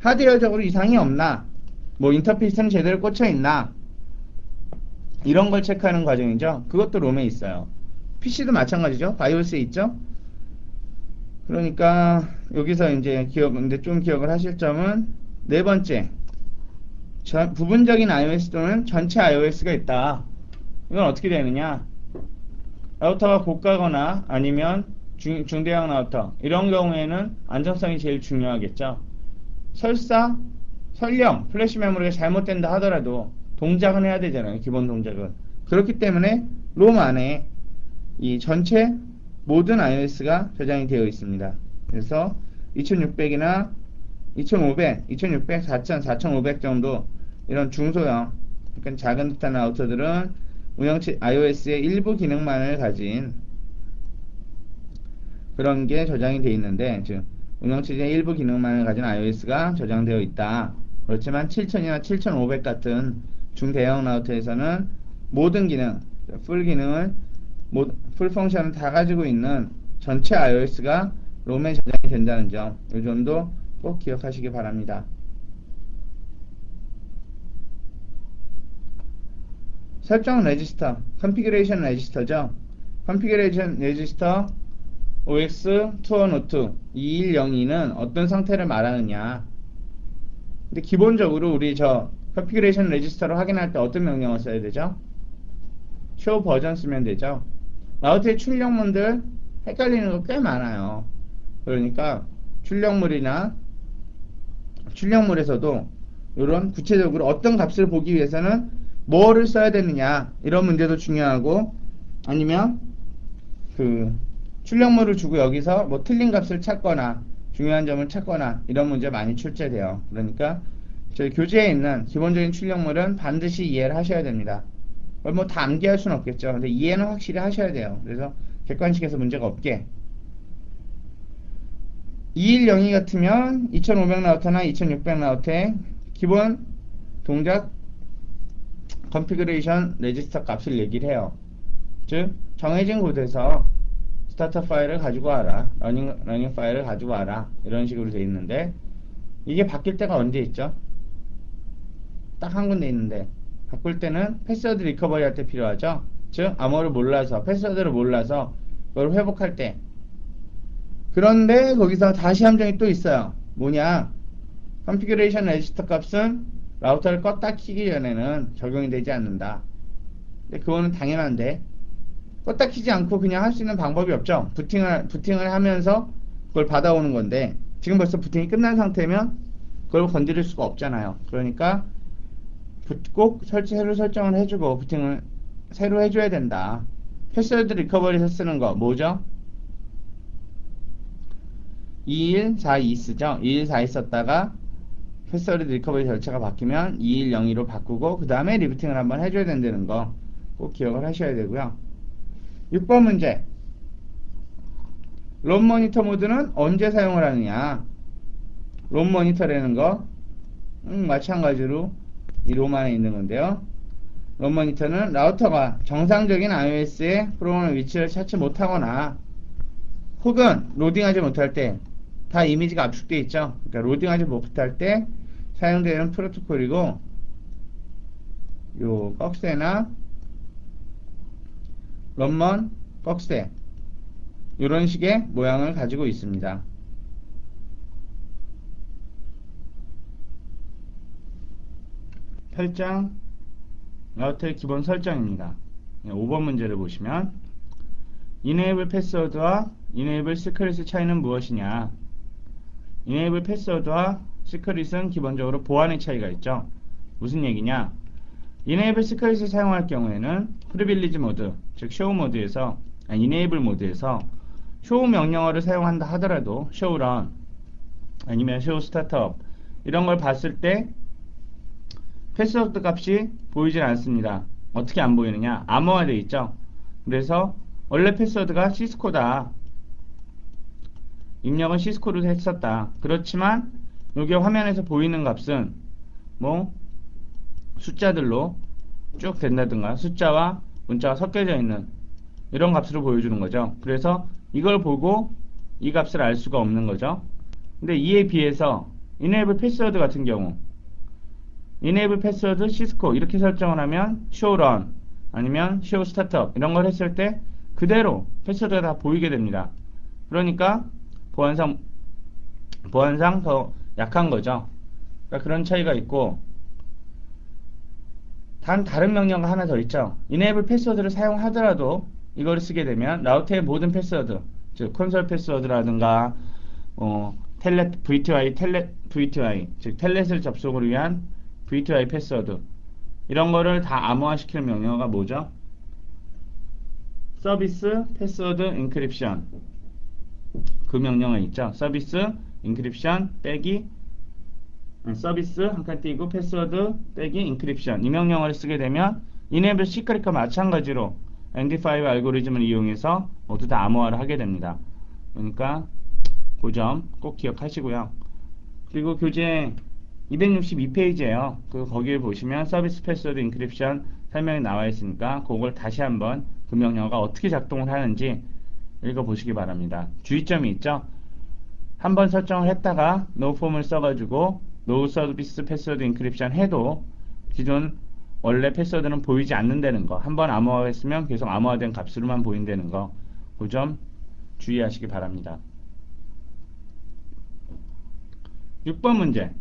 하드웨어적으로 이상이 없나, 뭐 인터페이스는 제대로 꽂혀 있나 이런 걸 체크하는 과정이죠. 그것도 롬에 있어요. PC도 마찬가지죠. 바이오스에 있죠. 그러니까 여기서 이제 근데 좀 기억을 하실 점은 4번째 부분적인 iOS 또는 전체 iOS가 있다. 이건 어떻게 되느냐? 라우터가 고가거나 아니면 중대형 라우터 이런 경우에는 안정성이 제일 중요하겠죠. 설령 플래시 메모리가 잘못된다 하더라도 동작은 해야 되잖아요. 기본 동작은. 그렇기 때문에 롬 안에 이 전체 모든 iOS가 저장이 되어 있습니다. 그래서 2600이나 2500, 2600, 4000, 4500 정도 이런 중소형 약간 작은 듯한 라우터들은 운영체 iOS의 일부 기능만을 가진 그런 게 저장이 되어 있는데, 즉 운영체제의 일부 기능만을 가진 iOS가 저장되어 있다. 그렇지만 7000이나 7500 같은 중대형 라우터에서는 모든 기능, 풀 기능을 풀 펑션을 다 가지고 있는 전체 iOS가 롬에 저장이 된다는 점, 이 점도 꼭 기억하시기 바랍니다. 설정 레지스터, 컨피그레이션 레지스터죠. 컨피그레이션 레지스터 OX212 2102는 어떤 상태를 말하느냐. 근데 기본적으로 우리 저 컨피그레이션 레지스터로 확인할 때 어떤 명령을 써야 되죠? show 버전 쓰면 되죠. 라우터의 출력문들 헷갈리는 거 꽤 많아요. 그러니까 출력물에서도 이런 구체적으로 어떤 값을 보기 위해서는 뭐를 써야 되느냐 이런 문제도 중요하고, 아니면 그 출력물을 주고 여기서 뭐 틀린 값을 찾거나 중요한 점을 찾거나 이런 문제 많이 출제돼요. 그러니까 저희 교재에 있는 기본적인 출력물은 반드시 이해를 하셔야 됩니다. 뭐 다 암기할 수는 없겠죠. 근데 이해는 확실히 하셔야 돼요. 그래서 객관식에서 문제가 없게. 2102 같으면 2500 라우터나 2600 라우터의 기본 동작 configuration register 값을 얘기를 해요. 즉 정해진 곳에서 스타터 파일을 가지고 와라, 러닝 파일을 가지고 와라, 이런 식으로 돼 있는데, 이게 바뀔 때가 언제 있죠? 딱 한 군데 있는데, 바꿀 때는 패스워드 리커버리 할 때 필요하죠. 즉 암호를 몰라서, 패스워드를 몰라서 그걸 회복할 때. 그런데 거기서 다시 함정이 또 있어요. 뭐냐, configuration register 값은 라우터를 껐다 키기 전에는 적용이 되지 않는다. 근데 그거는 당연한데, 껐다 키지 않고 그냥 할 수 있는 방법이 없죠. 부팅을 하면서 그걸 받아오는 건데, 지금 벌써 부팅이 끝난 상태면 그걸 건드릴 수가 없잖아요. 그러니까 꼭 새로 설정을 해주고 부팅을 새로 해줘야 된다. 패스워드 리커버리에서 쓰는 거 뭐죠? 2142 쓰죠. 2142 썼다가 패스워드 리커버리 절차가 바뀌면 2102로 바꾸고 그 다음에 리부팅을 한번 해줘야 된다는 거 꼭 기억을 하셔야 되고요. 6번 문제, 롬 모니터 모드는 언제 사용을 하느냐. 롬 모니터라는 거 마찬가지로 이 롬 안에 있는 건데요. 롬 모니터는 라우터가 정상적인 iOS의 프로그램 위치를 찾지 못하거나 혹은 로딩하지 못할 때, 다 이미지가 압축되어 있죠. 그러니까 로딩하지 못할 때 사용되는 프로토콜이고, 요 꺽쇠나 롬먼, 꺽쇠, 이런 식의 모양을 가지고 있습니다. 설정, 라우터의 기본 설정입니다. 5번 문제를 보시면 enable 패스워드와 enable 시크릿의 차이는 무엇이냐. enable 패스워드와 시크릿은 기본적으로 보안의 차이가 있죠. 무슨 얘기냐, enable 시크릿을 사용할 경우에는 프리빌리지 모드, 즉 show 모드에서, enable 모드에서 show 명령어를 사용한다 하더라도 show run 아니면 show startup 이런 걸 봤을 때 패스워드 값이 보이질 않습니다. 어떻게 안 보이느냐, 암호화되어 있죠. 그래서 원래 패스워드가 시스코다, 입력은 시스코로 했었다. 그렇지만 여기 화면에서 보이는 값은 뭐 숫자들로 쭉 된다든가 숫자와 문자가 섞여져 있는 이런 값으로 보여주는 거죠. 그래서 이걸 보고 이 값을 알 수가 없는 거죠. 근데 이에 비해서 enable 패스워드 같은 경우, enable 패스워드 시스코 이렇게 설정을 하면 show run 아니면 show startup 이런 걸 했을 때 그대로 패스워드가 다 보이게 됩니다. 그러니까 보안상 더 약한 거죠. 그러니까 그런 차이가 있고, 다른 명령어가 하나 더 있죠. enable 패스워드를 사용하더라도 이거를 쓰게 되면 라우터의 모든 패스워드, 즉 콘솔 패스워드라든가 텔넷 VTY, 즉 텔넷을 접속을 위한 VTY 패스워드 이런 거를 다 암호화시키는 명령어가 뭐죠? 서비스 패스워드 인크립션, 그 명령어 있죠. 서비스 인크립션 빼기 서비스 한 칸 띄고 패스워드 빼기 인크립션, 이 명령어를 쓰게 되면 enable 시크릿과 마찬가지로 MD5 알고리즘을 이용해서 모두 다 암호화를 하게 됩니다. 그러니까 그 점 꼭 기억하시고요. 그리고 교재 262페이지에요. 거기에 보시면 서비스 패스워드 인크립션 설명이 나와 있으니까 그걸 다시 한번 그 명령어가 어떻게 작동을 하는지 읽어보시기 바랍니다. 주의점이 있죠. 한번 설정을 했다가 노폼을 써가지고 노 서비스 패스워드 인크립션 해도 기존 원래 패스워드는 보이지 않는다는 거, 한번 암호화했으면 계속 암호화된 값으로만 보인다는 거, 그 점 주의하시기 바랍니다. 6번 문제,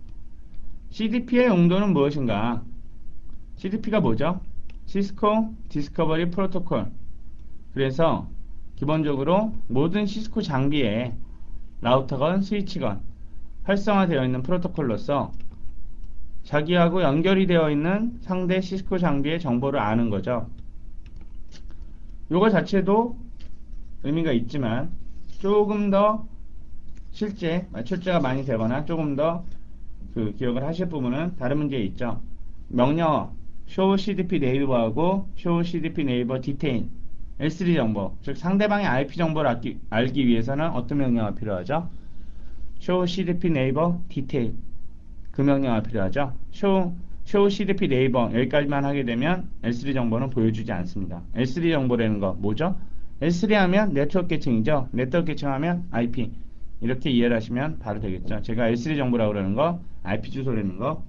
CDP의 용도는 무엇인가? CDP가 뭐죠? 시스코 디스커버리 프로토콜. 그래서 기본적으로 모든 시스코 장비에 라우터건 스위치건 활성화되어 있는 프로토콜로서 자기하고 연결이 되어 있는 상대 시스코 장비의 정보를 아는 거죠. 요거 자체도 의미가 있지만 조금 더 실제 출제가 많이 되거나 조금 더 기억을 하실 부분은 다른 문제에 있죠. 명령어 show cdp 네이버하고 show cdp 네이버 디테일 L3 정보, 즉 상대방의 IP 정보를 알기 위해서는 어떤 명령어가 필요하죠? show cdp 네이버 디테일, 그 명령어가 필요하죠. show show cdp 네이버 여기까지만 하게 되면 L3 정보는 보여주지 않습니다. L3 정보라는 거 뭐죠? L3 하면 네트워크 계층이죠. 네트워크 계층하면 IP 이렇게 이해를 하시면 바로 되겠죠. 제가 L3 정보라고 그러는 거 IP 주소라는 거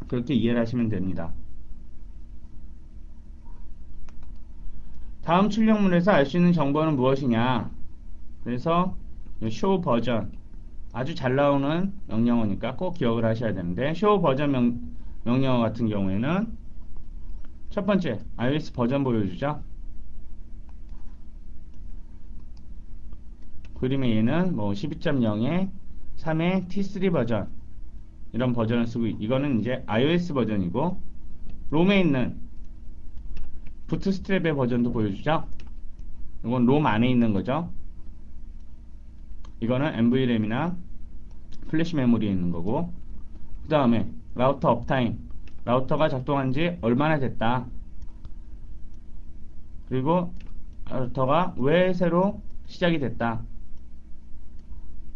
그렇게 이해를 하시면 됩니다. 다음 출력물에서 알 수 있는 정보는 무엇이냐? 그래서 show 버전 아주 잘 나오는 명령어니까 꼭 기억을 하셔야 되는데 show 버전 명령어 같은 경우에는 첫 번째 iOS 버전 보여주죠. 그림의 얘는 뭐 12.0에 3의 T3 버전 이런 버전을 쓰고 이거는 이제 iOS 버전이고 롬에 있는 부트스트랩의 버전도 보여주죠. 이건 롬 안에 있는 거죠. 이거는 NVRAM이나 플래시 메모리에 있는 거고 그 다음에 라우터 업타임 라우터가 작동한 지 얼마나 됐다. 그리고 라우터가 왜 새로 시작이 됐다.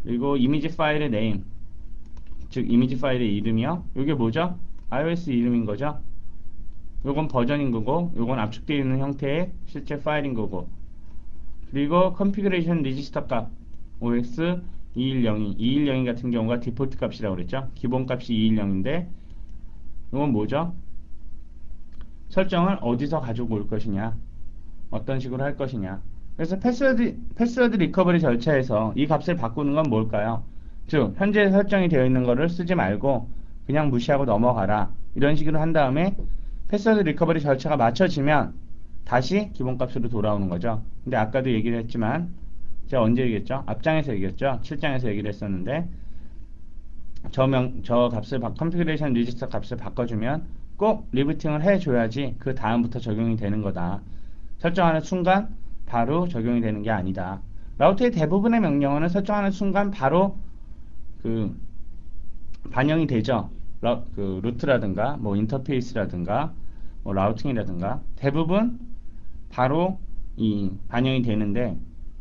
그리고 이미지 파일의 네임 즉 이미지 파일의 이름이요. 이게 뭐죠? iOS 이름인 거죠. 요건 버전인 거고 요건 압축되어 있는 형태의 실제 파일인 거고 그리고 컨피그레이션 리지스터 값 OS 210이 210 같은 경우가 디폴트 값이라고 그랬죠. 기본 값이 210인데 이건 뭐죠? 설정을 어디서 가지고 올 것이냐 어떤 식으로 할 것이냐. 그래서 패스워드 리커버리 절차에서 이 값을 바꾸는 건 뭘까요? 즉 현재 설정이 되어 있는 거를 쓰지 말고 그냥 무시하고 넘어가라 이런 식으로 한 다음에 패스워드 리커버리 절차가 맞춰지면 다시 기본값으로 돌아오는 거죠. 근데 아까도 얘기를 했지만 제가 언제 얘기했죠? 앞장에서 얘기했죠? 7장에서 얘기를 했었는데 저 값을 컨피그레이션 리지스터 값을 바꿔주면 꼭 리부팅을 해줘야지 그 다음부터 적용이 되는 거다. 설정하는 순간 바로 적용이 되는 게 아니다. 라우터의 대부분의 명령어는 설정하는 순간 바로 그 반영이 되죠. 그 루트라든가 뭐 인터페이스라든가 뭐 라우팅이라든가 대부분 바로 이 반영이 되는데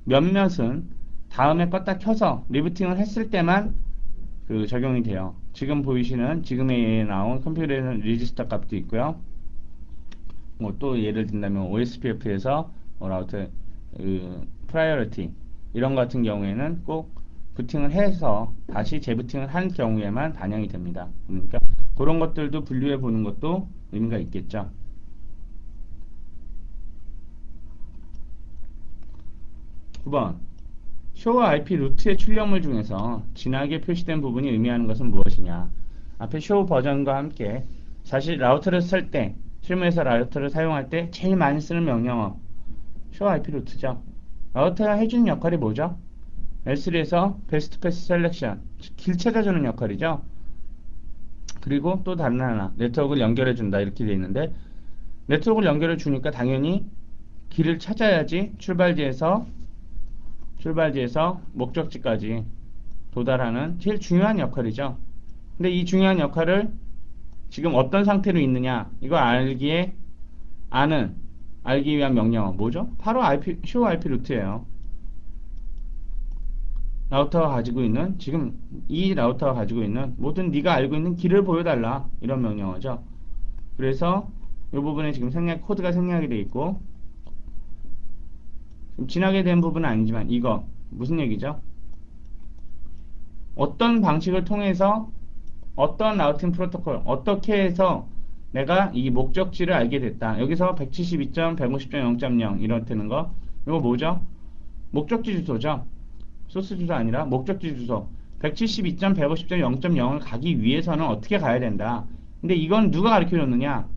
몇몇은 다음에 껐다 켜서 리부팅을 했을 때만 그 적용이 돼요. 지금 보이시는 지금에 나온 컴퓨터에는 리지스터 값도 있고요. 뭐 또 예를 든다면 OSPF에서 라우터 프라이어리티 이런 같은 경우에는 꼭 부팅을 해서 다시 재부팅을 한 경우에만 반영이 됩니다. 그러니까 그런 것들도 분류해 보는 것도 의미가 있겠죠. 9번 show IP 루트의 출력물 중에서 진하게 표시된 부분이 의미하는 것은 무엇이냐. 앞에 show 버전과 함께 사실 라우터를 쓸 때 실무에서 라우터를 사용할 때 제일 많이 쓰는 명령어 show IP 루트죠. 라우터가 해주는 역할이 뭐죠? L3에서 베스트 패스 셀렉션 길 찾아주는 역할이죠. 그리고 또 다른 하나 네트워크를 연결해 준다 이렇게 되어 있는데 네트워크를 연결해 주니까 당연히 길을 찾아야지 출발지에서 목적지까지 도달하는 제일 중요한 역할이죠. 근데 이 중요한 역할을 지금 어떤 상태로 있느냐 이거 알기 위한 명령어 뭐죠? 바로 show IP 루트예요. 라우터가 가지고 있는 지금 이 라우터가 가지고 있는 모든 네가 알고 있는 길을 보여달라 이런 명령어죠. 그래서 이 부분에 지금 코드가 생략이 되어 있고 지나게 된 부분은 아니지만 이거 무슨 얘기죠? 어떤 방식을 통해서 어떤 라우팅 프로토콜 어떻게 해서 내가 이 목적지를 알게 됐다. 여기서 172.150.0.0 이렇다는 거 이거 뭐죠? 목적지 주소죠. 소스 주소 아니라 목적지 주소 172.150.0.0을 가기 위해서는 어떻게 가야 된다. 근데 이건 누가 가르쳐줬느냐?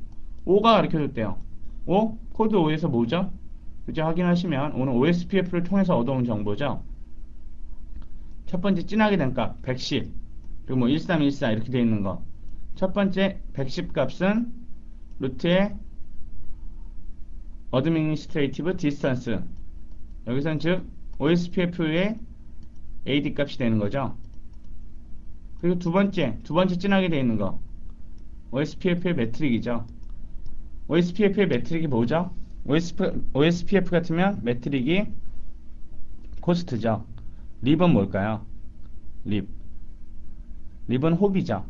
O가 가르쳐줬대요. O? 코드 O에서 뭐죠? 그죠? 확인하시면 오늘 OSPF를 통해서 얻어온 정보죠. 첫 번째 진하게 된 값 110 그리고 뭐 1314 이렇게 되어 있는 거. 첫 번째 110 값은 루트의 Administrative Distance 여기선 즉 OSPF의 AD 값이 되는 거죠. 그리고 두 번째 진하게 되어 있는 거 OSPF의 매트릭이죠. OSPF의 매트릭이 뭐죠? OSPF 같으면 매트릭이 코스트죠. 립은 뭘까요? 립은 홉이죠.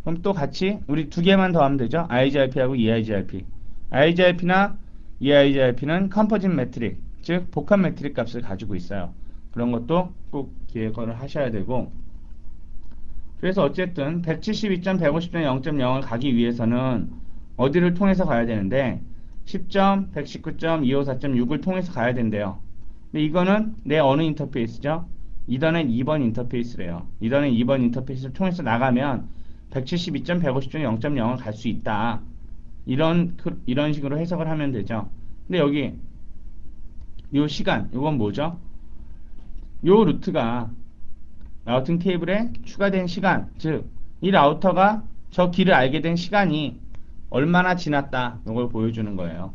그럼 또 같이 우리 두 개만 더 하면 되죠. IGRP하고 EIGRP. IGRP나 EIGRP는 컴포짓 매트릭, 즉 복합 매트릭 값을 가지고 있어요. 그런 것도 꼭 기억을 하셔야 되고, 그래서 어쨌든 172점, 150점, 0.0을 가기 위해서는 어디를 통해서 가야 되는데 10점, 119점, 254.6을 통해서 가야 된대요. 근데 이거는 내 어느 인터페이스죠? 2단의 2번 인터페이스래요. 2단의 2번 인터페이스를 통해서 나가면 172점, 150점, 0.0을 갈 수 있다. 이런 식으로 해석을 하면 되죠. 근데 여기 요 시간, 요건 뭐죠? 요 루트가 라우팅 테이블에 추가된 시간, 즉 이 라우터가 저 길을 알게 된 시간이 얼마나 지났다, 이걸 보여주는 거예요.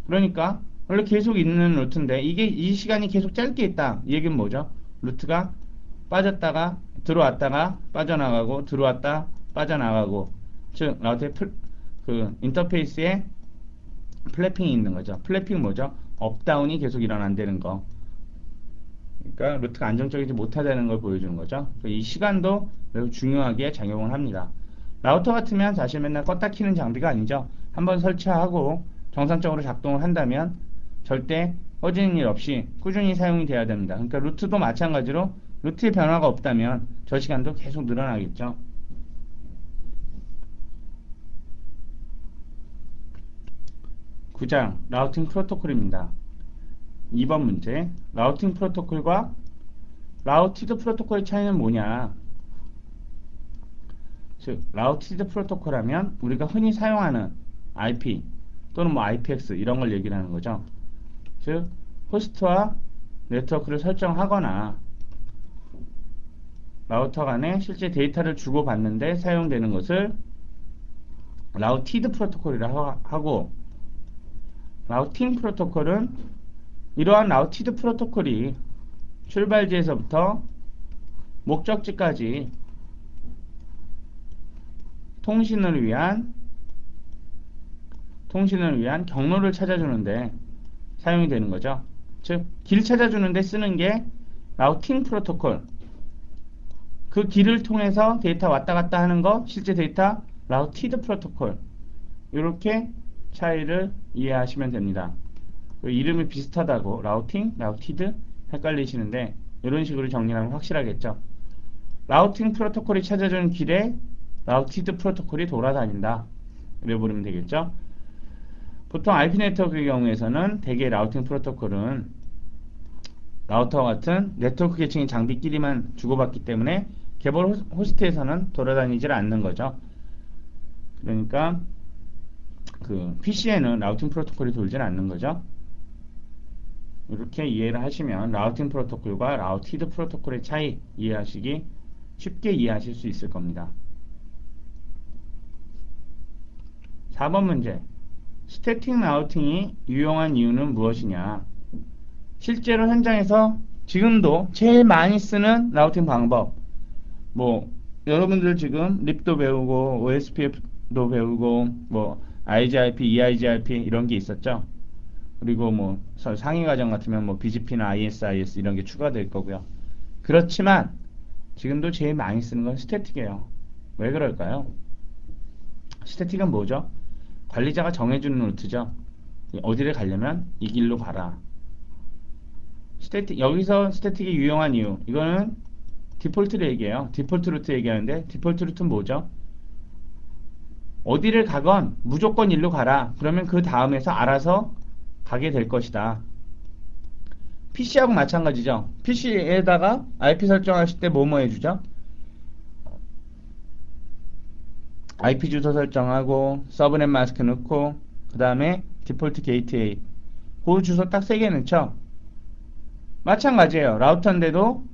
그러니까 원래 계속 있는 루트인데 이게 이 시간이 계속 짧게 있다. 이 얘기는 뭐죠? 루트가 빠졌다가 들어왔다가 빠져나가고 들어왔다 빠져나가고, 즉 라우터의 그 인터페이스에 플래핑이 있는 거죠. 플래핑 뭐죠? 업다운이 계속 일어난다는 거. 그러니까 루트가 안정적이지 못하다는 걸 보여주는 거죠. 이 시간도 매우 중요하게 작용을 합니다. 라우터 같으면 사실 맨날 껐다 키는 장비가 아니죠. 한번 설치하고 정상적으로 작동을 한다면 절대 꺼지는 일 없이 꾸준히 사용이 돼야 됩니다. 그러니까 루트도 마찬가지로 루트의 변화가 없다면 저 시간도 계속 늘어나겠죠. 9장 라우팅 프로토콜입니다. 2번 문제, 라우팅 프로토콜과 라우티드 프로토콜의 차이는 뭐냐? 즉 라우티드 프로토콜 하면 우리가 흔히 사용하는 IP 또는 뭐 IPX 이런 걸 얘기를 하는 거죠. 즉 호스트와 네트워크를 설정하거나 라우터 간에 실제 데이터를 주고받는데 사용되는 것을 라우티드 프로토콜이라 하고, 라우팅 프로토콜은 이러한 라우티드 프로토콜이 출발지에서부터 목적지까지 통신을 위한 경로를 찾아주는데 사용이 되는 거죠. 즉, 길 찾아주는데 쓰는 게 라우팅 프로토콜. 그 길을 통해서 데이터 왔다 갔다 하는 거, 실제 데이터 라우티드 프로토콜. 이렇게 차이를 이해하시면 됩니다. 이름이 비슷하다고 라우팅, 라우티드 헷갈리시는데 이런 식으로 정리하면 확실하겠죠. 라우팅 프로토콜이 찾아주는 길에 라우티드 프로토콜이 돌아다닌다. 이래 부르면 되겠죠. 보통 IP 네트워크의 경우에서는 대개 라우팅 프로토콜은 라우터와 같은 네트워크 계층의 장비끼리만 주고받기 때문에 개별 호스트에서는 돌아다니질 않는 거죠. 그러니까 그 PC에는 라우팅 프로토콜이 돌질 않는 거죠. 이렇게 이해를 하시면 라우팅 프로토콜과 라우티드 프로토콜의 차이 쉽게 이해하실 수 있을 겁니다. 4번 문제, 스태틱 라우팅이 유용한 이유는 무엇이냐? 실제로 현장에서 지금도 제일 많이 쓰는 라우팅 방법, 뭐 여러분들 지금 립도 배우고 OSPF도 배우고 뭐 IGRP, EIGRP 이런 게 있었죠. 그리고 뭐 상위 과정 같으면 뭐 BGP나 ISIS 이런 게 추가될 거고요. 그렇지만 지금도 제일 많이 쓰는 건 스태틱이에요. 왜 그럴까요? 스태틱은 뭐죠? 관리자가 정해주는 루트죠. 어디를 가려면 이 길로 가라. 여기서 스태틱이 유용한 이유, 이거는 디폴트를 얘기해요. 디폴트 루트 얘기하는데 디폴트 루트는 뭐죠? 어디를 가건 무조건 일로 가라. 그러면 그 다음에서 알아서 가게 될 것이다. PC하고 마찬가지죠. PC에다가 IP 설정하실 때 뭐뭐 해주죠? IP 주소 설정하고 서브넷 마스크 넣고 그 다음에 디폴트 게이트웨이, 그 주소 딱 3개 넣죠. 마찬가지예요. 라우터인데도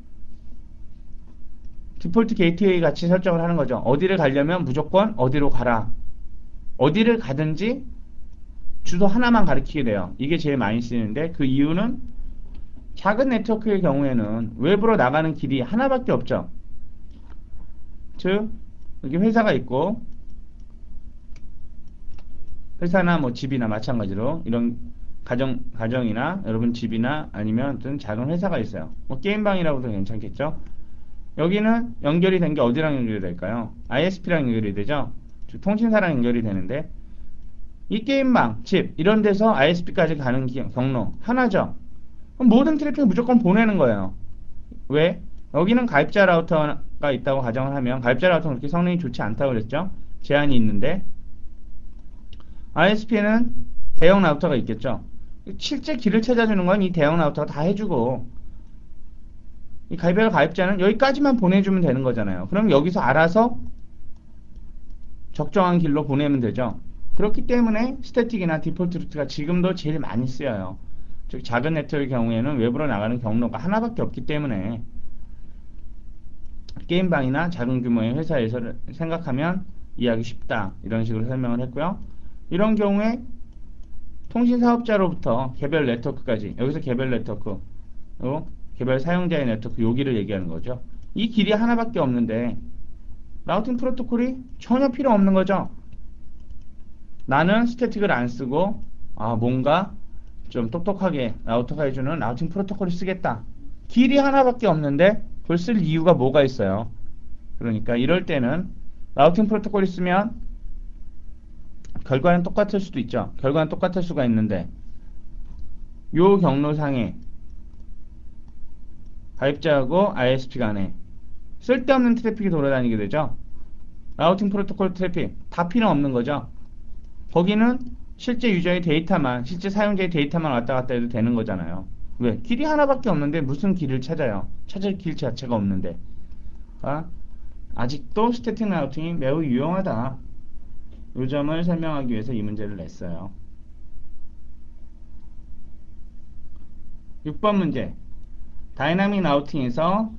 디폴트 게이트웨이 같이 설정을 하는 거죠. 어디를 가려면 무조건 어디로 가라. 어디를 가든지 주소 하나만 가리키게 돼요. 이게 제일 많이 쓰이는데, 그 이유는 작은 네트워크의 경우에는 외부로 나가는 길이 하나밖에 없죠. 즉 여기 회사가 있고, 회사나 뭐 집이나 마찬가지로 이런 가정이나 여러분 집이나 아니면 어떤 작은 회사가 있어요. 뭐 게임방이라고도 괜찮겠죠. 여기는 연결이 된 게 어디랑 연결이 될까요? ISP랑 연결이 되죠? 즉 통신사랑 연결이 되는데 이 게임망, 집 이런 데서 ISP까지 가는 경로 하나죠. 그럼 모든 트래픽을 무조건 보내는 거예요. 왜? 여기는 가입자 라우터가 있다고 가정을 하면 가입자 라우터는 그렇게 성능이 좋지 않다고 그랬죠? 제한이 있는데 ISP에는 대형 라우터가 있겠죠? 실제 길을 찾아주는 건 이 대형 라우터가 다 해주고 이 가입자는 여기까지만 보내주면 되는 거잖아요. 그럼 여기서 알아서 적정한 길로 보내면 되죠. 그렇기 때문에 스태틱이나 디폴트 루트가 지금도 제일 많이 쓰여요. 즉 작은 네트워크의 경우에는 외부로 나가는 경로가 하나밖에 없기 때문에 게임방이나 작은 규모의 회사에서 생각하면 이해하기 쉽다. 이런 식으로 설명을 했고요. 이런 경우에 통신사업자로부터 개별 네트워크까지 여기서 개별 네트워크 개별 사용자의 네트워크 여기를 얘기하는 거죠. 이 길이 하나밖에 없는데 라우팅 프로토콜이 전혀 필요 없는 거죠. 나는 스태틱을 안 쓰고 뭔가 좀 똑똑하게 라우터가 해주는 라우팅 프로토콜을 쓰겠다. 길이 하나밖에 없는데 그걸 쓸 이유가 뭐가 있어요. 그러니까 이럴 때는 라우팅 프로토콜이 쓰면 결과는 똑같을 수도 있죠. 결과는 똑같을 수가 있는데 요 경로상에 가입자하고 ISP 간에 쓸데없는 트래픽이 돌아다니게 되죠. 라우팅 프로토콜 트래픽 다 필요 없는 거죠. 거기는 실제 유저의 데이터만, 실제 사용자의 데이터만 왔다 갔다 해도 되는 거잖아요. 왜? 길이 하나밖에 없는데 무슨 길을 찾아요? 찾을 길 자체가 없는데. 아직도 스태틱 라우팅이 매우 유용하다. 이 점을 설명하기 위해서 이 문제를 냈어요. 6번 문제. 다이나믹 라우팅에서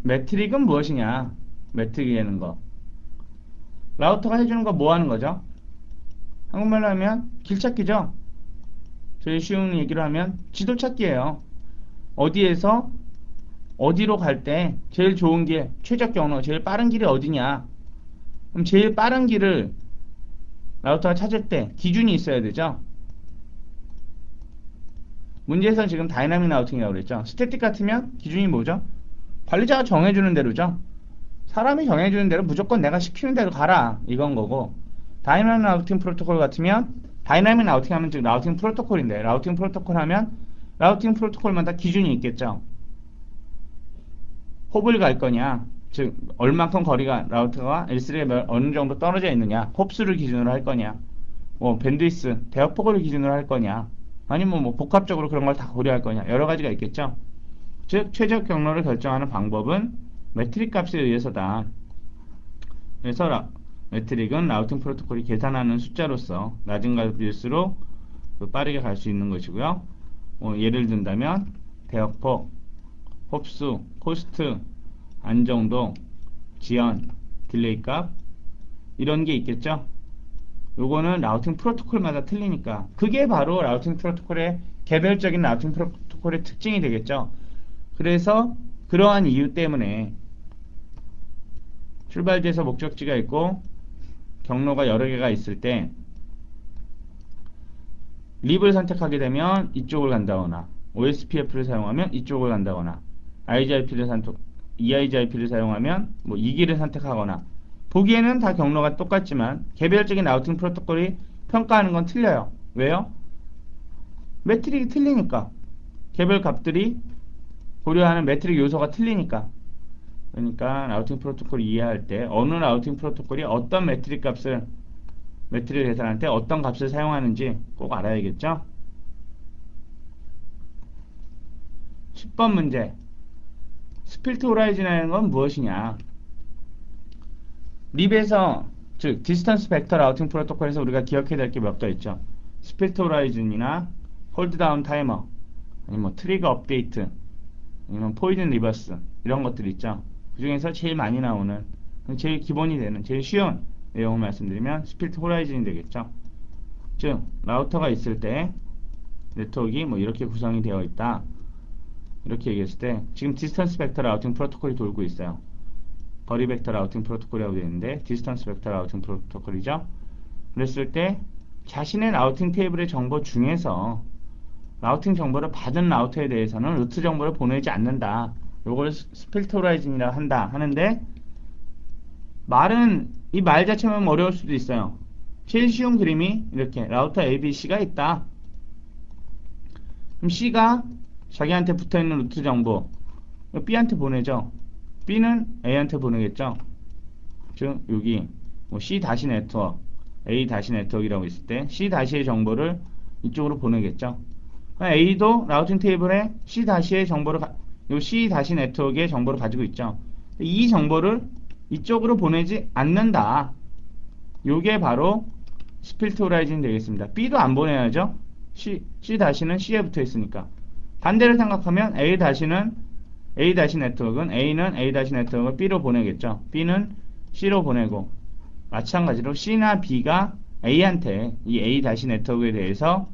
매트릭은 무엇이냐? 매트릭이라는 거. 라우터가 해주는 거 뭐 하는 거죠? 한국말로 하면 길찾기죠. 제일 쉬운 얘기로 하면 지도 찾기예요. 어디에서 어디로 갈 때 제일 좋은 길, 최적 경로, 제일 빠른 길이 어디냐? 그럼 제일 빠른 길을 라우터가 찾을 때 기준이 있어야 되죠. 문제에서 지금 다이나믹 라우팅이라고 그랬죠. 스태틱 같으면 기준이 뭐죠? 관리자가 정해주는 대로죠. 사람이 정해주는 대로 무조건 내가 시키는 대로 가라 이건 거고, 다이나믹 라우팅 프로토콜 같으면 다이나믹 라우팅 하면 즉 라우팅 프로토콜인데, 라우팅 프로토콜 하면 라우팅 프로토콜마다 기준이 있겠죠. 홉을 갈 거냐, 즉 얼만큼 거리가 라우터가 L3에 어느 정도 떨어져 있느냐, 홉수를 기준으로 할 거냐, 밴드위스 대역폭을 기준으로 할 거냐, 아니면 복합적으로 그런 걸 다 고려할 거냐, 여러 가지가 있겠죠. 즉 최적 경로를 결정하는 방법은 매트릭 값에 의해서다. 그래서 매트릭은 라우팅 프로토콜이 계산하는 숫자로서 낮은 값일수록 빠르게 갈 수 있는 것이고요. 예를 든다면 대역폭, 홉수, 코스트, 안정도, 지연, 딜레이 값 이런 게 있겠죠. 요거는 라우팅 프로토콜마다 틀리니까 그게 바로 라우팅 프로토콜의 개별적인 라우팅 프로토콜의 특징이 되겠죠. 그래서 그러한 이유 때문에 출발지에서 목적지가 있고 경로가 여러 개가 있을 때 립을 선택하게 되면 이쪽을 간다거나 OSPF를 사용하면 이쪽을 간다거나 EIGRP를 사용하면 이 길을 선택하거나, 보기에는 다 경로가 똑같지만 개별적인 라우팅 프로토콜이 평가하는 건 틀려요. 왜요? 매트릭이 틀리니까. 개별 값들이 고려하는 매트릭 요소가 틀리니까. 그러니까 라우팅 프로토콜을 이해할 때 어느 라우팅 프로토콜이 어떤 매트릭을 계산할 때 어떤 값을 사용하는지 꼭 알아야겠죠. 10번 문제. 스필트 호라이즌이라는 건 무엇이냐? 립에서, 즉 디스턴스 벡터 라우팅 프로토콜에서 우리가 기억해야 될 게 몇 개 있죠. 스필트 호라이즌이나 홀드 다운 타이머, 아니면 트리거 업데이트, 아니면 포이즌 리버스 이런 것들 있죠. 그 중에서 제일 많이 나오는, 제일 기본이 되는, 제일 쉬운 내용을 말씀드리면 스필트 호라이즌이 되겠죠. 즉 라우터가 있을 때 네트워크가 이렇게 구성이 되어 있다. 이렇게 얘기했을 때 지금 디스턴스 벡터 라우팅 프로토콜이 돌고 있어요. 거리 벡터 라우팅 프로토콜이라고 되어 있는데 디스턴스 벡터 라우팅 프로토콜이죠. 그랬을 때 자신의 라우팅 테이블의 정보 중에서 라우팅 정보를 받은 라우터에 대해서는 루트 정보를 보내지 않는다. 요걸 스펠토라이징이라 한다 하는데, 말은 이 말 자체만 어려울 수도 있어요. 제일 쉬운 그림이 이렇게 라우터 ABC가 있다. 그럼 C가 자기한테 붙어있는 루트 정보 B한테 보내죠. B는 A한테 보내겠죠. 즉 여기 뭐 C 다시 네트워크, A 다시 네트워크이라고 있을 때 C 다시의 정보를 이쪽으로 보내겠죠. A도 라우팅 테이블에 C 다시의 정보를 요 C 다시 네트워크의 정보를 가지고 있죠. 이 정보를 이쪽으로 보내지 않는다. 요게 바로 스필토라이징 되겠습니다. B도 안 보내야죠. C 다시는 C에 붙어 있으니까. 반대로 생각하면 A 다시는 A 다시 네트워크는 A는 A 다시 네트워크를 B로 보내겠죠. B는 C로 보내고, 마찬가지로 C나 B가 A한테 이 A 다시 네트워크에 대해서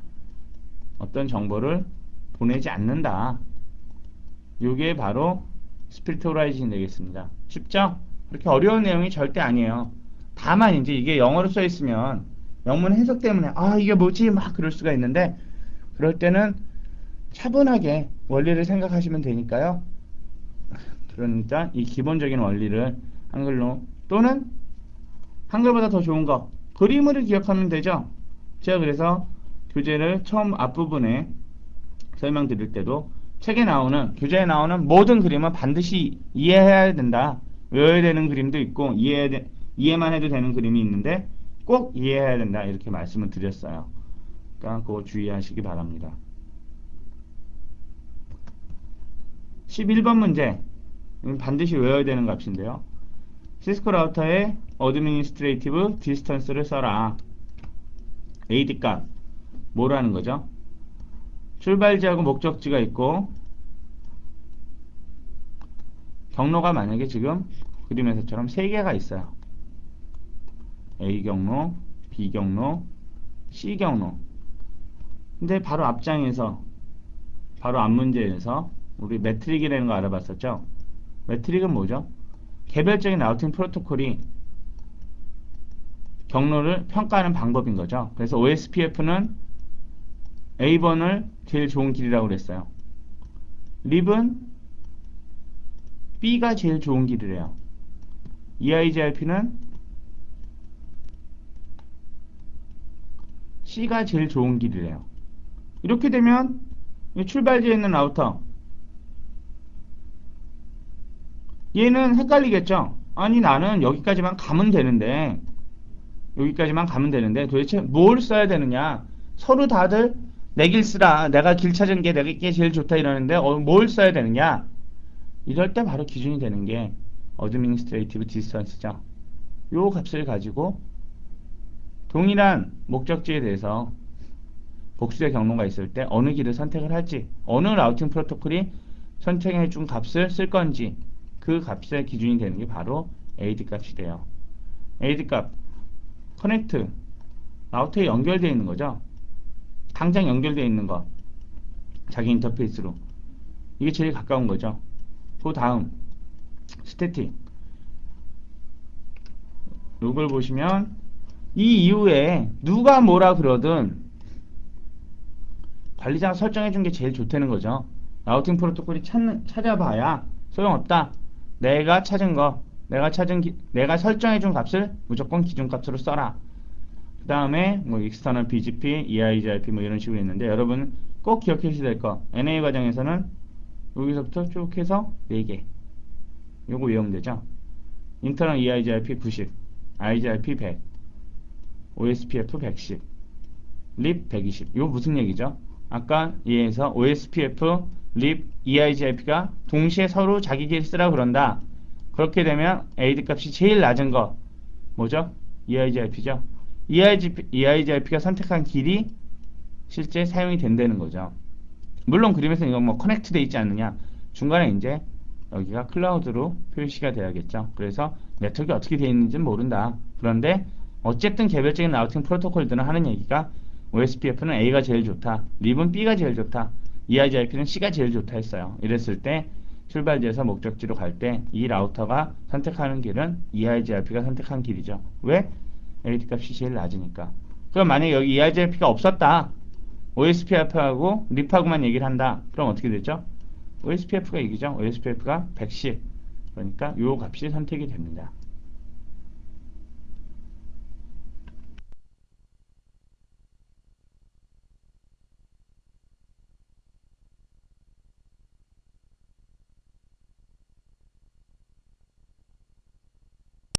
어떤 정보를 보내지 않는다. 요게 바로 스필토라이징 되겠습니다. 쉽죠? 그렇게 어려운 내용이 절대 아니에요. 다만 이제 이게 영어로 써 있으면 영문 해석 때문에 아 이게 뭐지 막 그럴 수가 있는데, 그럴 때는 차분하게 원리를 생각하시면 되니까요. 그러니까 이 기본적인 원리를 한글로, 또는 한글보다 더 좋은 거 그림을 기억하면 되죠. 제가 그래서 교재를 처음 앞부분에 설명드릴 때도 책에 나오는, 교재에 나오는 모든 그림은 반드시 이해해야 된다. 외워야 되는 그림도 있고 이해만 해도 되는 그림이 있는데 꼭 이해해야 된다, 이렇게 말씀을 드렸어요. 그러니까 그거 주의하시기 바랍니다. 11번 문제, 반드시 외워야 되는 값인데요. 시스코 라우터의 어드미니스트레이티브 디스턴스를 써라. AD 값 뭐라는 거죠? 출발지하고 목적지가 있고, 경로가 만약에 지금 그림에서처럼 3개가 있어요. A 경로, B 경로, C 경로. 근데 바로 앞장에서, 바로 앞 문제에서 우리 매트릭이라는 거 알아봤었죠? 매트릭은 뭐죠? 개별적인 라우팅 프로토콜이 경로를 평가하는 방법인 거죠. 그래서 OSPF는 A번을 제일 좋은 길이라고 그랬어요. 립은 B가 제일 좋은 길이래요. EIGRP는 C가 제일 좋은 길이래요. 이렇게 되면 출발지에 있는 라우터, 얘는 헷갈리겠죠? 아니 나는 여기까지만 가면 되는데 도대체 뭘 써야 되느냐? 서로 다들 내 길 쓰라, 내가 길 찾은 게 내게 제일 좋다 이러는데 뭘 써야 되느냐? 이럴 때 바로 기준이 되는 게 어드미니스트레이티브 디스턴스죠. 요 값을 가지고 동일한 목적지에 대해서 복수의 경로가 있을 때 어느 길을 선택을 할지, 어느 라우팅 프로토콜이 선택해 준 값을 쓸 건지, 그 값의 기준이 되는 게 바로 AD 값이 돼요. AD 값, 커넥트, 라우터에 연결되어 있는 거죠. 당장 연결되어 있는 거, 자기 인터페이스로. 이게 제일 가까운 거죠. 그 다음 스태틱, 이걸 보시면 이 이후에 누가 뭐라 그러든 관리자가 설정해 준 게 제일 좋다는 거죠. 라우팅 프로토콜이 찾아봐야 소용없다. 내가 찾은 거, 내가 설정해 준 값을 무조건 기준값으로 써라. 그 다음에 뭐 external BGP, EIGRP 뭐 이런 식으로 있는데, 여러분 꼭 기억하셔야 될 거, NA 과정에서는 여기서부터 쭉 해서 4개 요거 외우면 되죠. internal EIGRP 90, IGRP 100, OSPF 110, RIP 120. 이거 무슨 얘기죠? 아까 얘에서 OSPF, RIP, EIGRP가 동시에 서로 자기 길 쓰라고 그런다. 그렇게 되면 AD 값이 제일 낮은 거 뭐죠? EIGRP죠. EIGRP가 선택한 길이 실제 사용이 된다는 거죠. 물론 그림에서 이건 뭐 커넥트 돼 있지 않느냐, 중간에 이제 여기가 클라우드로 표시가 돼야겠죠. 그래서 네트워크가 어떻게 되어 있는지는 모른다. 그런데 어쨌든 개별적인 라우팅 프로토콜들은 하는 얘기가 OSPF는 A가 제일 좋다, 립은 B가 제일 좋다, EIGRP는 C가 제일 좋다 했어요. 이랬을 때 출발지에서 목적지로 갈 때 이 라우터가 선택하는 길은 EIGRP가 선택한 길이죠. 왜? AD 값이 제일 낮으니까. 그럼 만약에 여기 EIGRP가 없었다, OSPF하고 립하고만 얘기를 한다. 그럼 어떻게 되죠? OSPF가 이기죠. OSPF가 110. 그러니까 요 값이 선택이 됩니다.